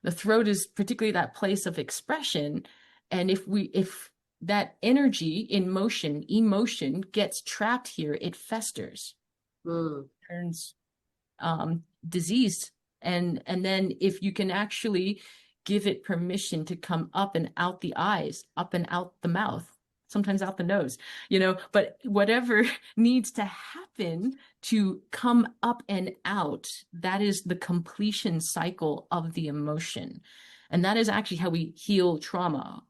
The throat is particularly that place of expression, and if that energy in motion, emotion gets trapped here, it festers, turns diseased, and then if you can actually give it permission to come up and out the eyes, up and out the mouth, sometimes out the nose, but whatever needs to happen to come up and out, that is the completion cycle of the emotion. And that is actually how we heal trauma.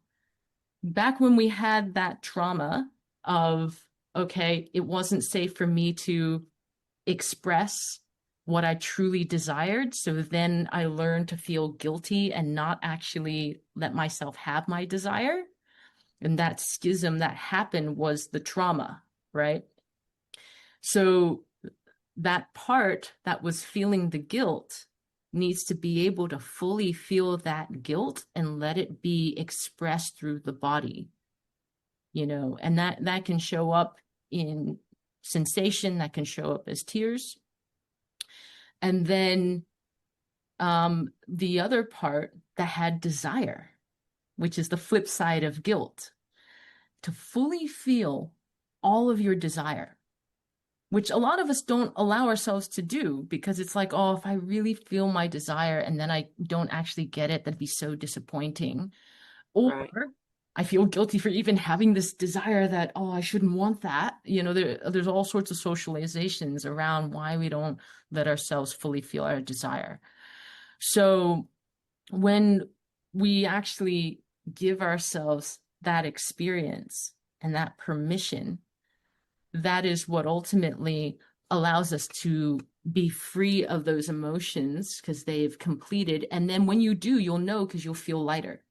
Back when we had that trauma of, okay, it wasn't safe for me to express what I truly desired. So then I learned to feel guilty and not actually let myself have my desire. And that schism that happened was the trauma, right? So that part that was feeling the guilt needs to be able to fully feel that guilt and let it be expressed through the body, and that can show up in sensation, that can show up as tears. And then the other part that had desire, which is the flip side of guilt, to fully feel all of your desire, which a lot of us don't allow ourselves to do because it's like, oh, if I really feel my desire and then I don't actually get it, that'd be so disappointing. Or Right. I feel guilty for even having this desire that, oh, I shouldn't want that. There's all sorts of socializations around why we don't let ourselves fully feel our desire. So when we actually give ourselves that experience and that permission, that is what ultimately allows us to be free of those emotions because they've completed. And then when you do, you'll know because you'll feel lighter.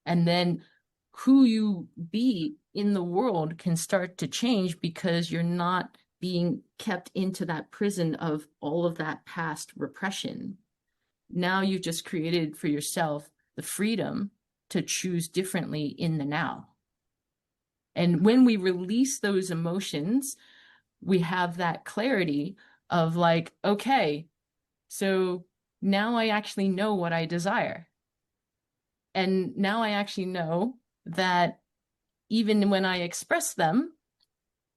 And then who you be in the world can start to change because you're not being kept into that prison of all of that past repression. Now you've just created for yourself the freedom to choose differently in the now. And when we release those emotions, we have that clarity of like, okay, so now I actually know what I desire. And now I actually know that even when I express them,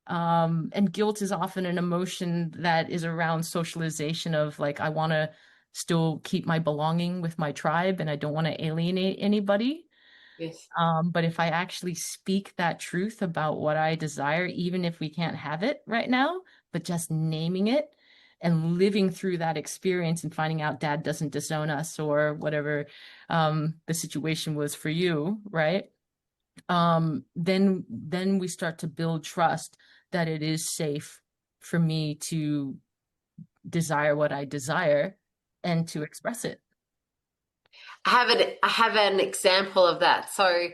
and guilt is often an emotion that is around socialization of like, I want to still keep my belonging with my tribe and I don't want to alienate anybody. Yes. But if I actually speak that truth about what I desire, even if we can't have it right now, but just naming it and living through that experience and finding out dad doesn't disown us or whatever the situation was for you, right? Then we start to build trust that it is safe for me to desire what I desire and to express it. I have an example of that. So,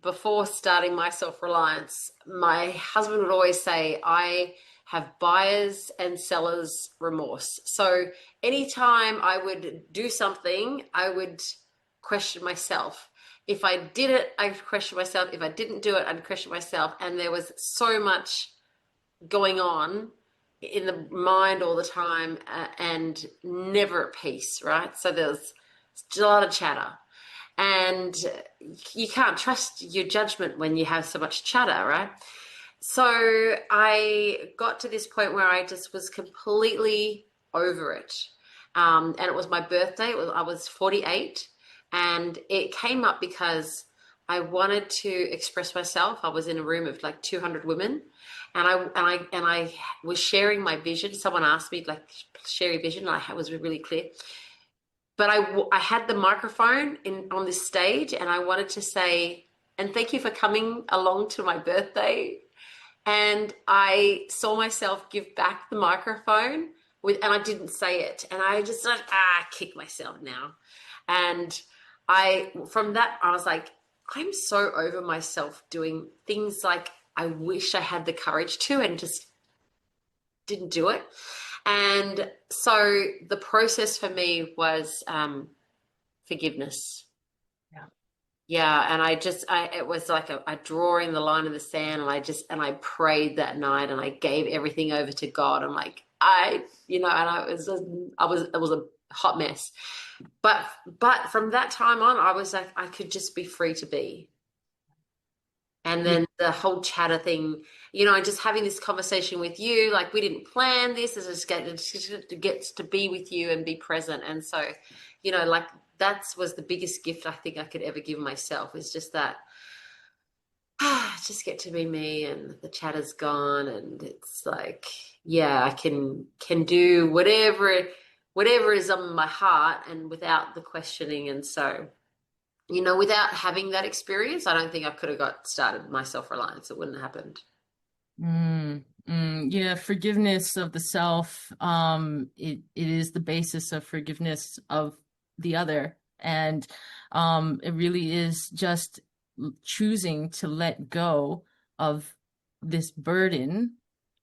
before starting my self-reliance, my husband would always say, I have buyer's and seller's remorse. So anytime I would do something, I would question myself. If I did it, I'd question myself. If I didn't do it, I'd question myself. And there was so much going on in the mind all the time, and never at peace, right? So there's a lot of chatter, and you can't trust your judgment when you have so much chatter, right? So I got to this point where I just was completely over it. And it was my birthday. I was 48, and it came up because I wanted to express myself. I was in a room of like 200 women, and I was sharing my vision. Someone asked me like share your vision, and I was really clear. But I had the microphone on this stage, and I wanted to say, and thank you for coming along to my birthday. And I saw myself give back the microphone and I didn't say it. And I just like, kick myself now. And from that, I was like, I'm so over myself doing things like I wish I had the courage to, and just didn't do it. And so the process for me was forgiveness. Yeah. Yeah, and it was like a drawing the line in the sand, and I prayed that night, and I gave everything over to God. I'm like, and it was a hot mess. But from that time on, I was like, I could just be free to be. And Yeah. then the whole chatter thing, just having this conversation with you, like we didn't plan this, it gets to be with you and be present. And so, like that was the biggest gift I think I could ever give myself, is just that, just get to be me, and the chatter's gone, and it's like, yeah, I can do whatever is on my heart, and without the questioning. And so, without having that experience, I don't think I could have got started my self-reliance. It wouldn't have happened. Yeah, forgiveness of the self, it is the basis of forgiveness of the other. And it really is just choosing to let go of this burden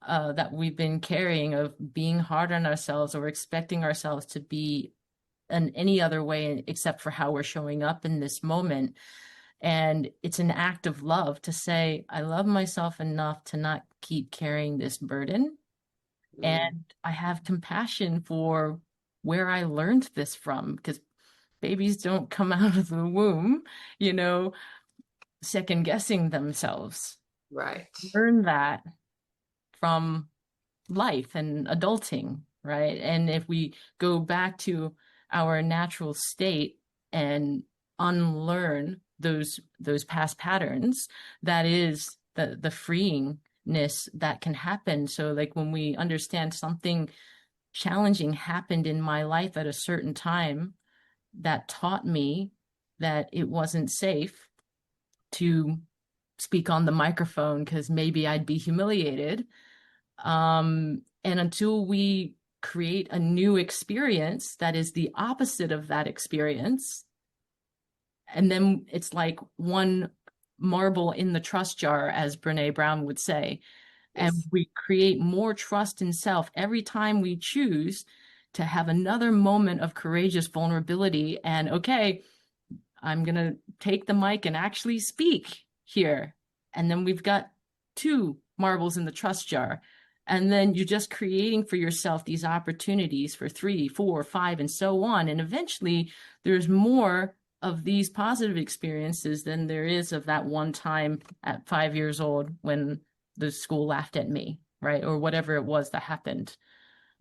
that we've been carrying of being hard on ourselves or expecting ourselves to be in any other way except for how we're showing up in this moment. And it's an act of love to say, I love myself enough to not keep carrying this burden. Mm, And I have compassion for where I learned this from, because babies don't come out of the womb, you know, second guessing themselves. right. Learn that from life and adulting, right? And if we go back to our natural state and unlearn those past patterns, that is the freeingness that can happen. So like when we understand something challenging happened in my life at a certain time that taught me that it wasn't safe to speak on the microphone because maybe I'd be humiliated, and until we create a new experience that is the opposite of that experience, and then it's like one marble in the trust jar, as Brene Brown would say, and Yes. we create more trust in self every time we choose to have another moment of courageous vulnerability. And okay, I'm going to take the mic and actually speak here. And then we've got two marbles in the trust jar. And then you're just creating for yourself these opportunities for 3, 4, 5, and so on. And eventually there's more of these positive experiences than there is of that one time at 5 years old when the school laughed at me, right? Or whatever it was that happened.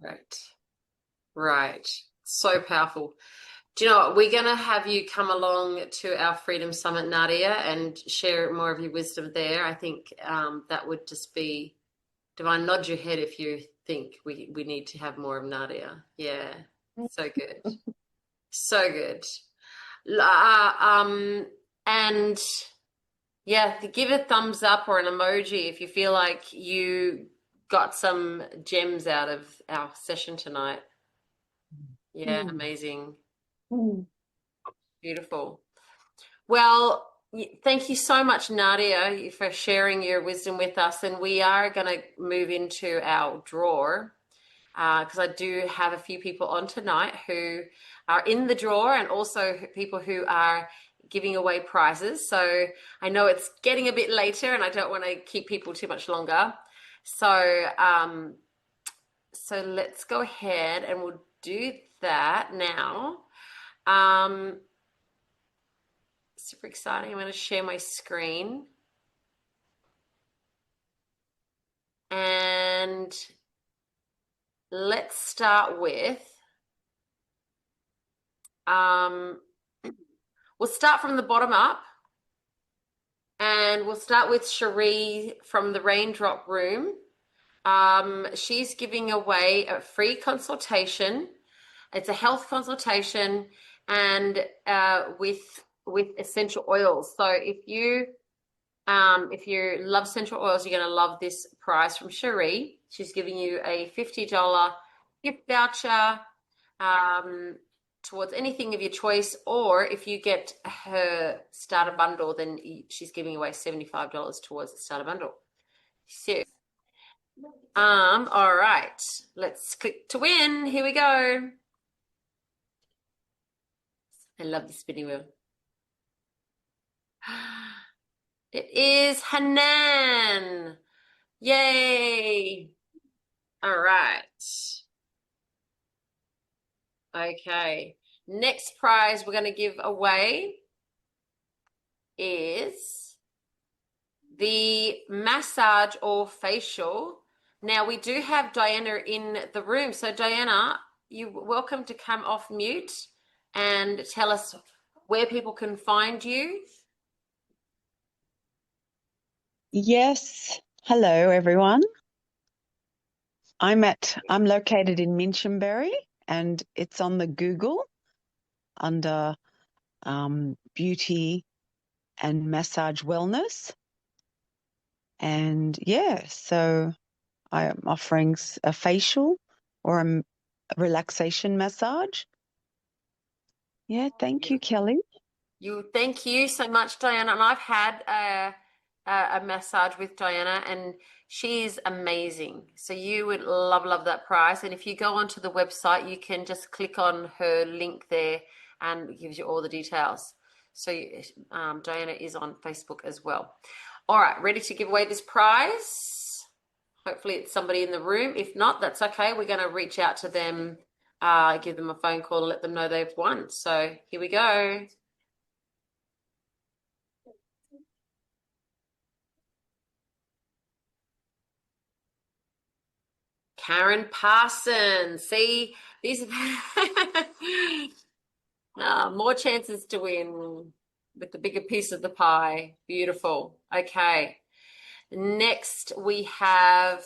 Right. Right. So powerful. Do you know what? We're going to have you come along to our Freedom Summit, Nadia, and share more of your wisdom there. I think that would just be divine. Nod your head if you think we need to have more of Nadia. Yeah, so good. So good. And yeah, give a thumbs up or an emoji if you feel like you got some gems out of our session tonight. Yeah, amazing. Mm. Beautiful. Well, thank you so much, Nadia, for sharing your wisdom with us. And we are going to move into our drawer because I do have a few people on tonight who are in the drawer and also people who are giving away prizes. So I know it's getting a bit later and I don't want to keep people too much longer. So, so let's go ahead and we'll do that now. Super exciting. I'm going to share my screen. And let's start with, we'll start from the bottom up. And we'll start with Cherie from the Raindrop Room. She's giving away a free consultation. It's a health consultation and with essential oils. So if you love essential oils, you're going to love this prize from Cherie. She's giving you a $50 gift voucher towards anything of your choice, or if you get her starter bundle, then she's giving away $75 towards the starter bundle. So, all right, let's click to win. Here we go. I love the spinning wheel. It is Hanan. Yay. All right. Okay. Next prize we're going to give away is the massage or facial. Now we do have Diana in the room. So Diana, you're welcome to come off mute and tell us where people can find you. Yes. Hello, everyone. I'm located in Minchinbury, and it's on the Google under beauty and massage wellness. And yeah, so I am offering a facial or a relaxation massage. Yeah, thank you, Kelly. Thank you so much, Diana. And I've had a massage with Diana, and she's amazing. So you would love that prize. And if you go onto the website, you can just click on her link there, and it gives you all the details. So Diana is on Facebook as well. All right, ready to give away this prize? Hopefully it's somebody in the room. If not, that's okay. We're going to reach out to them, give them a phone call, let them know they've won. So here we go. Karen Parsons. See, these are more chances to win with the bigger piece of the pie. Beautiful. Okay. Next we have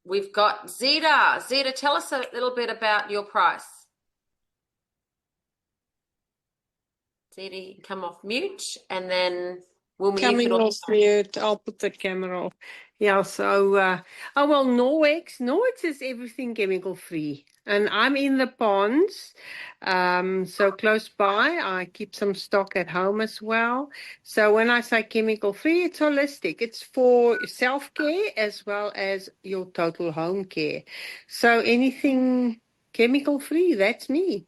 we've got Zeta. Zeta, tell us a little bit about your price. Zeta, you can come off mute and then we'll mute Coming it off mute, I'll put the camera off. Yeah, so, oh, well, Norwex is everything chemical free. And I'm in the ponds, so close by. I keep some stock at home as well. So when I say chemical free, it's holistic. It's for self-care as well as your total home care. So anything chemical free, that's me.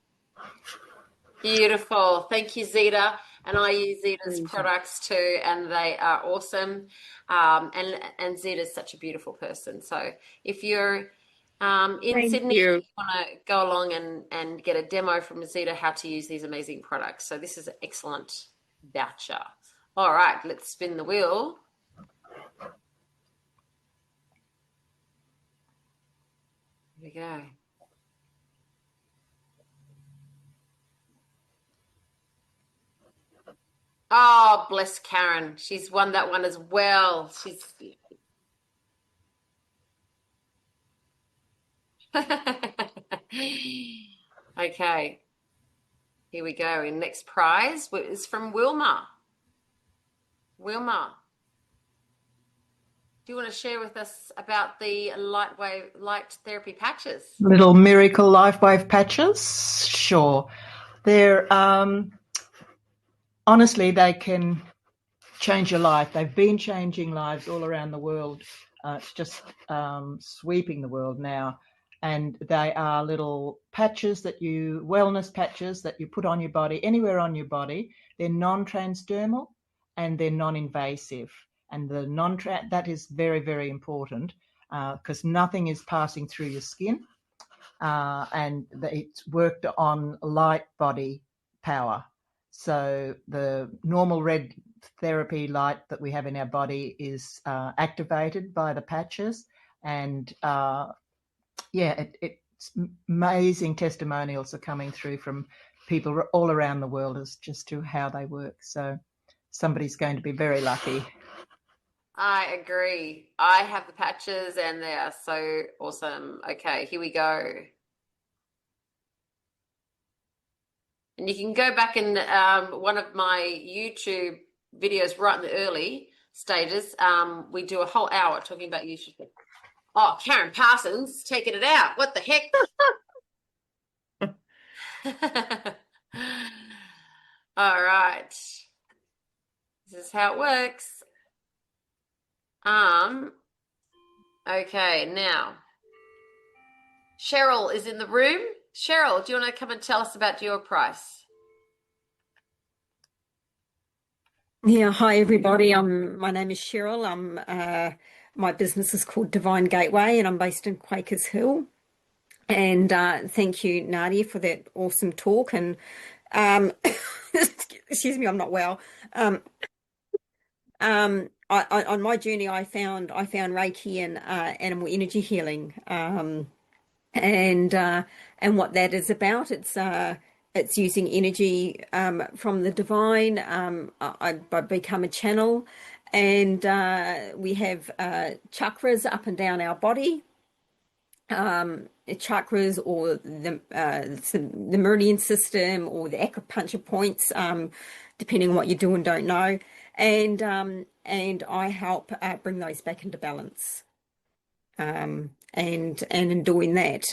Beautiful. Thank you, Zeta. And I use Zeta's products too, and they are awesome. And Zeta's such a beautiful person. So if you're in Thank Sydney, you. you want to go along and get a demo from Zeta how to use these amazing products. So this is an excellent voucher. All right, let's spin the wheel. Here we go. Oh, bless Karen. She's won that one as well. She's okay. Here we go. And next prize is from Wilma. Wilma, do you want to share with us about the light therapy patches? Little miracle life wave patches? Sure. They're honestly, they can change your life. They've been changing lives all around the world. It's just sweeping the world now. And they are little patches wellness patches that you put on your body, anywhere on your body. They're non-transdermal and they're non-invasive. And the that is very, very important because nothing is passing through your skin. And it's worked on light body power. So the normal red therapy light that we have in our body is activated by the patches, and it's amazing testimonials are coming through from people all around the world as just to how they work. So somebody's going to be very lucky. I agree. I have the patches and they are so awesome. Okay, here we go. And you can go back in one of my YouTube videos right in the early stages. We do a whole hour talking about YouTube. Oh, Karen Parsons taking it out. What the heck? All right. This is how it works. Okay, now Cheryl is in the room. Cheryl, do you want to come and tell us about your price? Yeah, hi everybody. My name is Cheryl. My business is called Divine Gateway, and I'm based in Quakers Hill. And thank you, Nadia, for that awesome talk. And excuse me, I'm not well. On my journey, I found Reiki and animal energy healing. And what that is about, it's using energy from the divine. I become a channel, and we have chakras up and down our body. Chakras, or the meridian system, or the acupuncture points, depending on what you do and don't know. And I help bring those back into balance. And in doing that,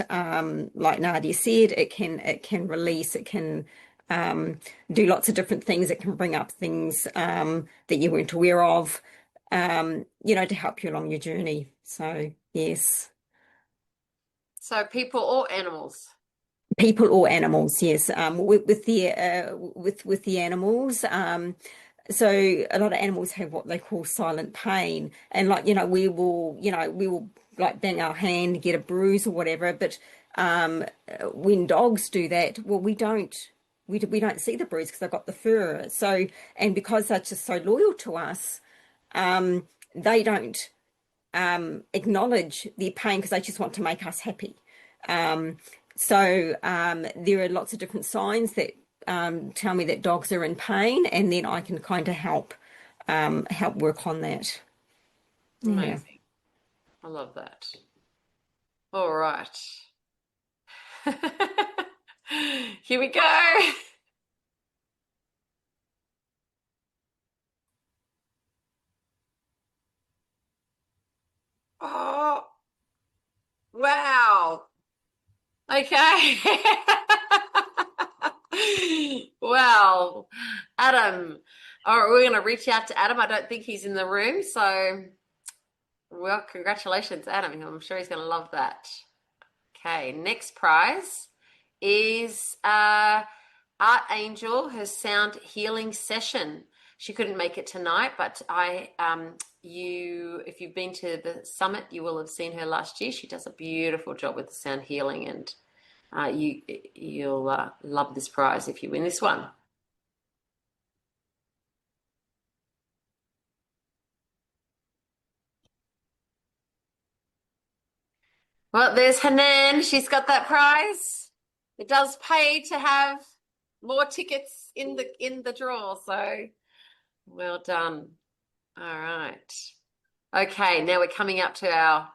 like Nadia said, it can release, it can do lots of different things. It can bring up things that you weren't aware of, to help you along your journey. So yes. So people or animals? People or animals, yes. With the animals, so a lot of animals have what they call silent pain, and we will like bang our hand to get a bruise or whatever. But when dogs do that, well, we don't see the bruise because they've got the fur. So, and because they're just so loyal to us, they don't acknowledge their pain because they just want to make us happy. So there are lots of different signs that tell me that dogs are in pain, and then I can kind of help work on that. Amazing. Yeah. I love that. All right. Here we go. Oh, wow. Okay. Well, Adam. All right, we're going to reach out to Adam. I don't think he's in the room, so well, congratulations, Adam. I'm sure he's going to love that. Okay, next prize is Art Angel, her sound healing session. She couldn't make it tonight, but if you've been to the summit, you will have seen her last year. She does a beautiful job with the sound healing, and you'll love this prize if you win this one. Well, there's Hanan. She's got that prize. It does pay to have more tickets in the draw, so Well done. All right. Okay, now we're coming up to our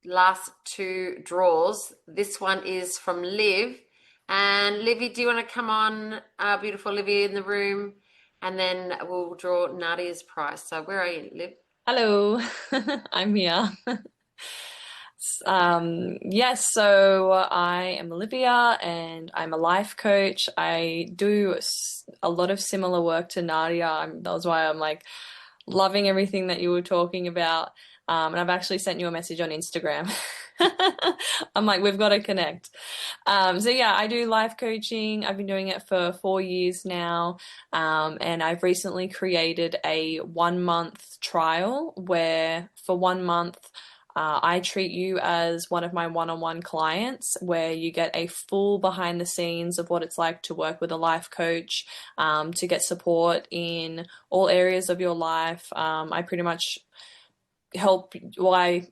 last two draws. This one is from Liv. And Livy, do you want to come on, beautiful Livy in the room? And then we'll draw Nadia's prize. So where are you, Liv? Hello, I'm here. Yes, so I am Olivia and I'm a life coach. I do a lot of similar work to Nadia. That was why I'm like loving everything that you were talking about. And I've actually sent you a message on Instagram. I'm like, we've got to connect. So yeah, I do life coaching. I've been doing it for 4 years now. And I've recently created a 1 month trial where for 1 month, I treat you as one of my one-on-one clients, where you get a full behind the scenes of what it's like to work with a life coach, to get support in all areas of your life. I pretty much I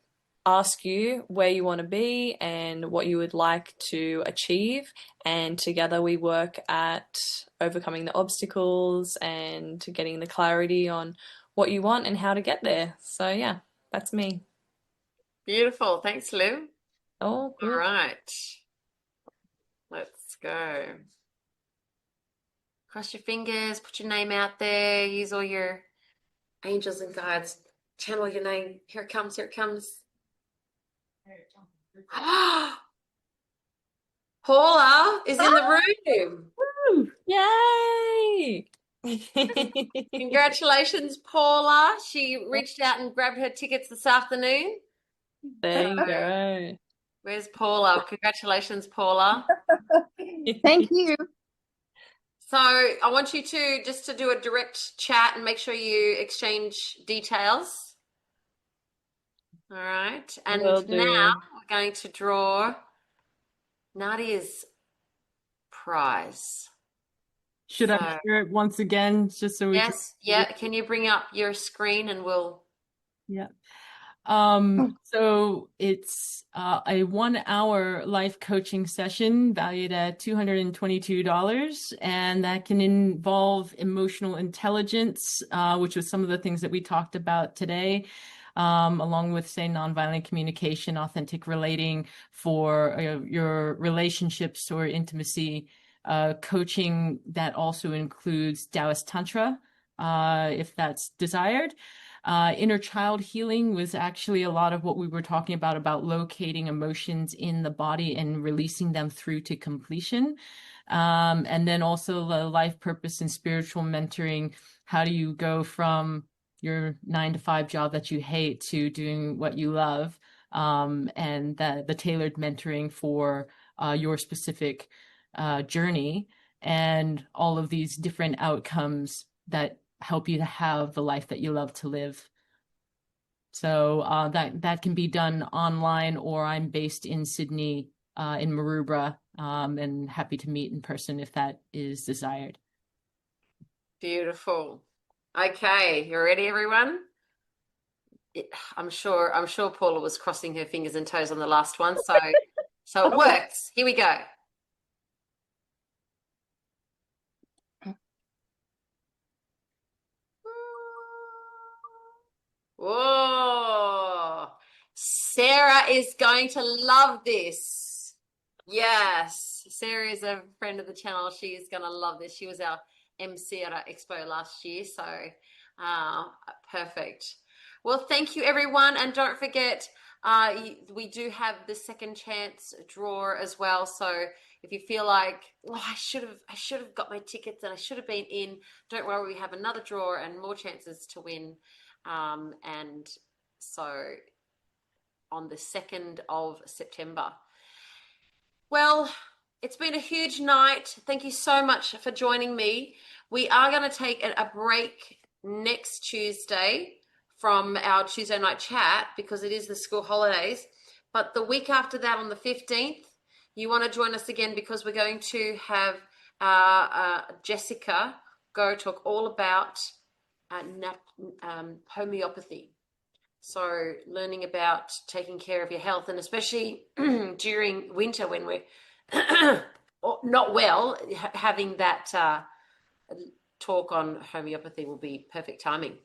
ask you where you want to be and what you would like to achieve, and together we work at overcoming the obstacles and getting the clarity on what you want and how to get there. So yeah, that's me. Beautiful. Thanks, Liv. Oh, good. All right. Let's go. Cross your fingers, put your name out there, use all your angels and guides, channel your name. Here it comes, here it comes. Paula is in the room. Woo! Yay! Congratulations, Paula. She reached out and grabbed her tickets this afternoon. There you go. Where's Paula? Congratulations, Paula. Thank you. So I want you to just to do a direct chat and make sure you exchange details. All right. And Will do. now we're going to draw Nadia's prize. Should I share it once again, just so we can? Yes, yeah. Can you bring up your screen and we'll... Yeah. So it's a 1 hour life coaching session valued at $222, and that can involve emotional intelligence, which was some of the things that we talked about today, along with, say, nonviolent communication, authentic relating for your relationships or intimacy, coaching that also includes Taoist Tantra, if that's desired. Inner child healing was actually a lot of what we were talking about locating emotions in the body and releasing them through to completion. And then also the life purpose and spiritual mentoring. How do you go from your 9-to-5 job that you hate to doing what you love? And the tailored mentoring for your specific journey, and all of these different outcomes that help you to have the life that you love to live. So that can be done online, or I'm based in Sydney, in Maroubra, and happy to meet in person if that is desired. Beautiful. Okay, you ready, everyone? I'm sure Paula was crossing her fingers and toes on the last one, so it works. Here we go. Whoa, Sarah is going to love this. Yes, Sarah is a friend of the channel. She is going to love this. She was our MC at our expo last year, so perfect. Well, thank you, everyone, and don't forget, we do have the second chance draw as well. So if you feel like, oh, I should have got my tickets and I should have been in, don't worry, we have another draw and more chances to win. And so on the 2nd of September. Well, it's been a huge night. Thank you so much for joining me. We are going to take a break next Tuesday from our Tuesday night chat because it is the school holidays. But the week after that, on the 15th, you want to join us again because we're going to have Jessica go talk all about homeopathy. So learning about taking care of your health, and especially during winter when we're not well, having that talk on homeopathy will be perfect timing.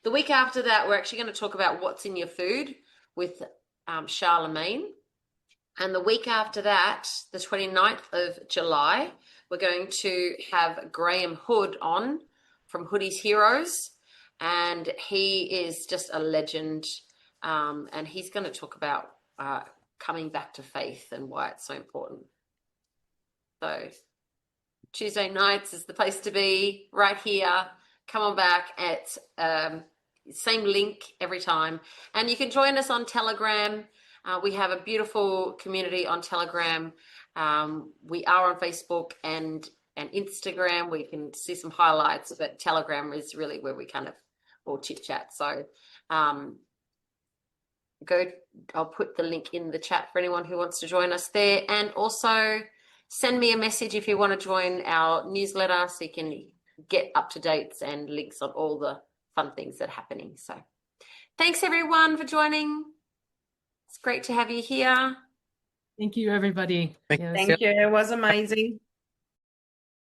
The week after that, we're actually going to talk about what's in your food with Charlemagne. And the week after that, the 29th of July, we're going to have Graham Hood on from Hoodie's Heroes. And he is just a legend. And he's going to talk about coming back to faith and why it's so important. So Tuesday nights is the place to be, right here. Come on back at same link every time. And you can join us on Telegram. We have a beautiful community on Telegram. We are on Facebook and Instagram. We can see some highlights, but Telegram is really where we kind of all chit chat. So I'll put the link in the chat for anyone who wants to join us there. And also send me a message if you want to join our newsletter so you can get up-to-dates and links on all the fun things that are happening. So thanks everyone for joining. It's great to have you here. Thank you, everybody. Thank you. It was amazing.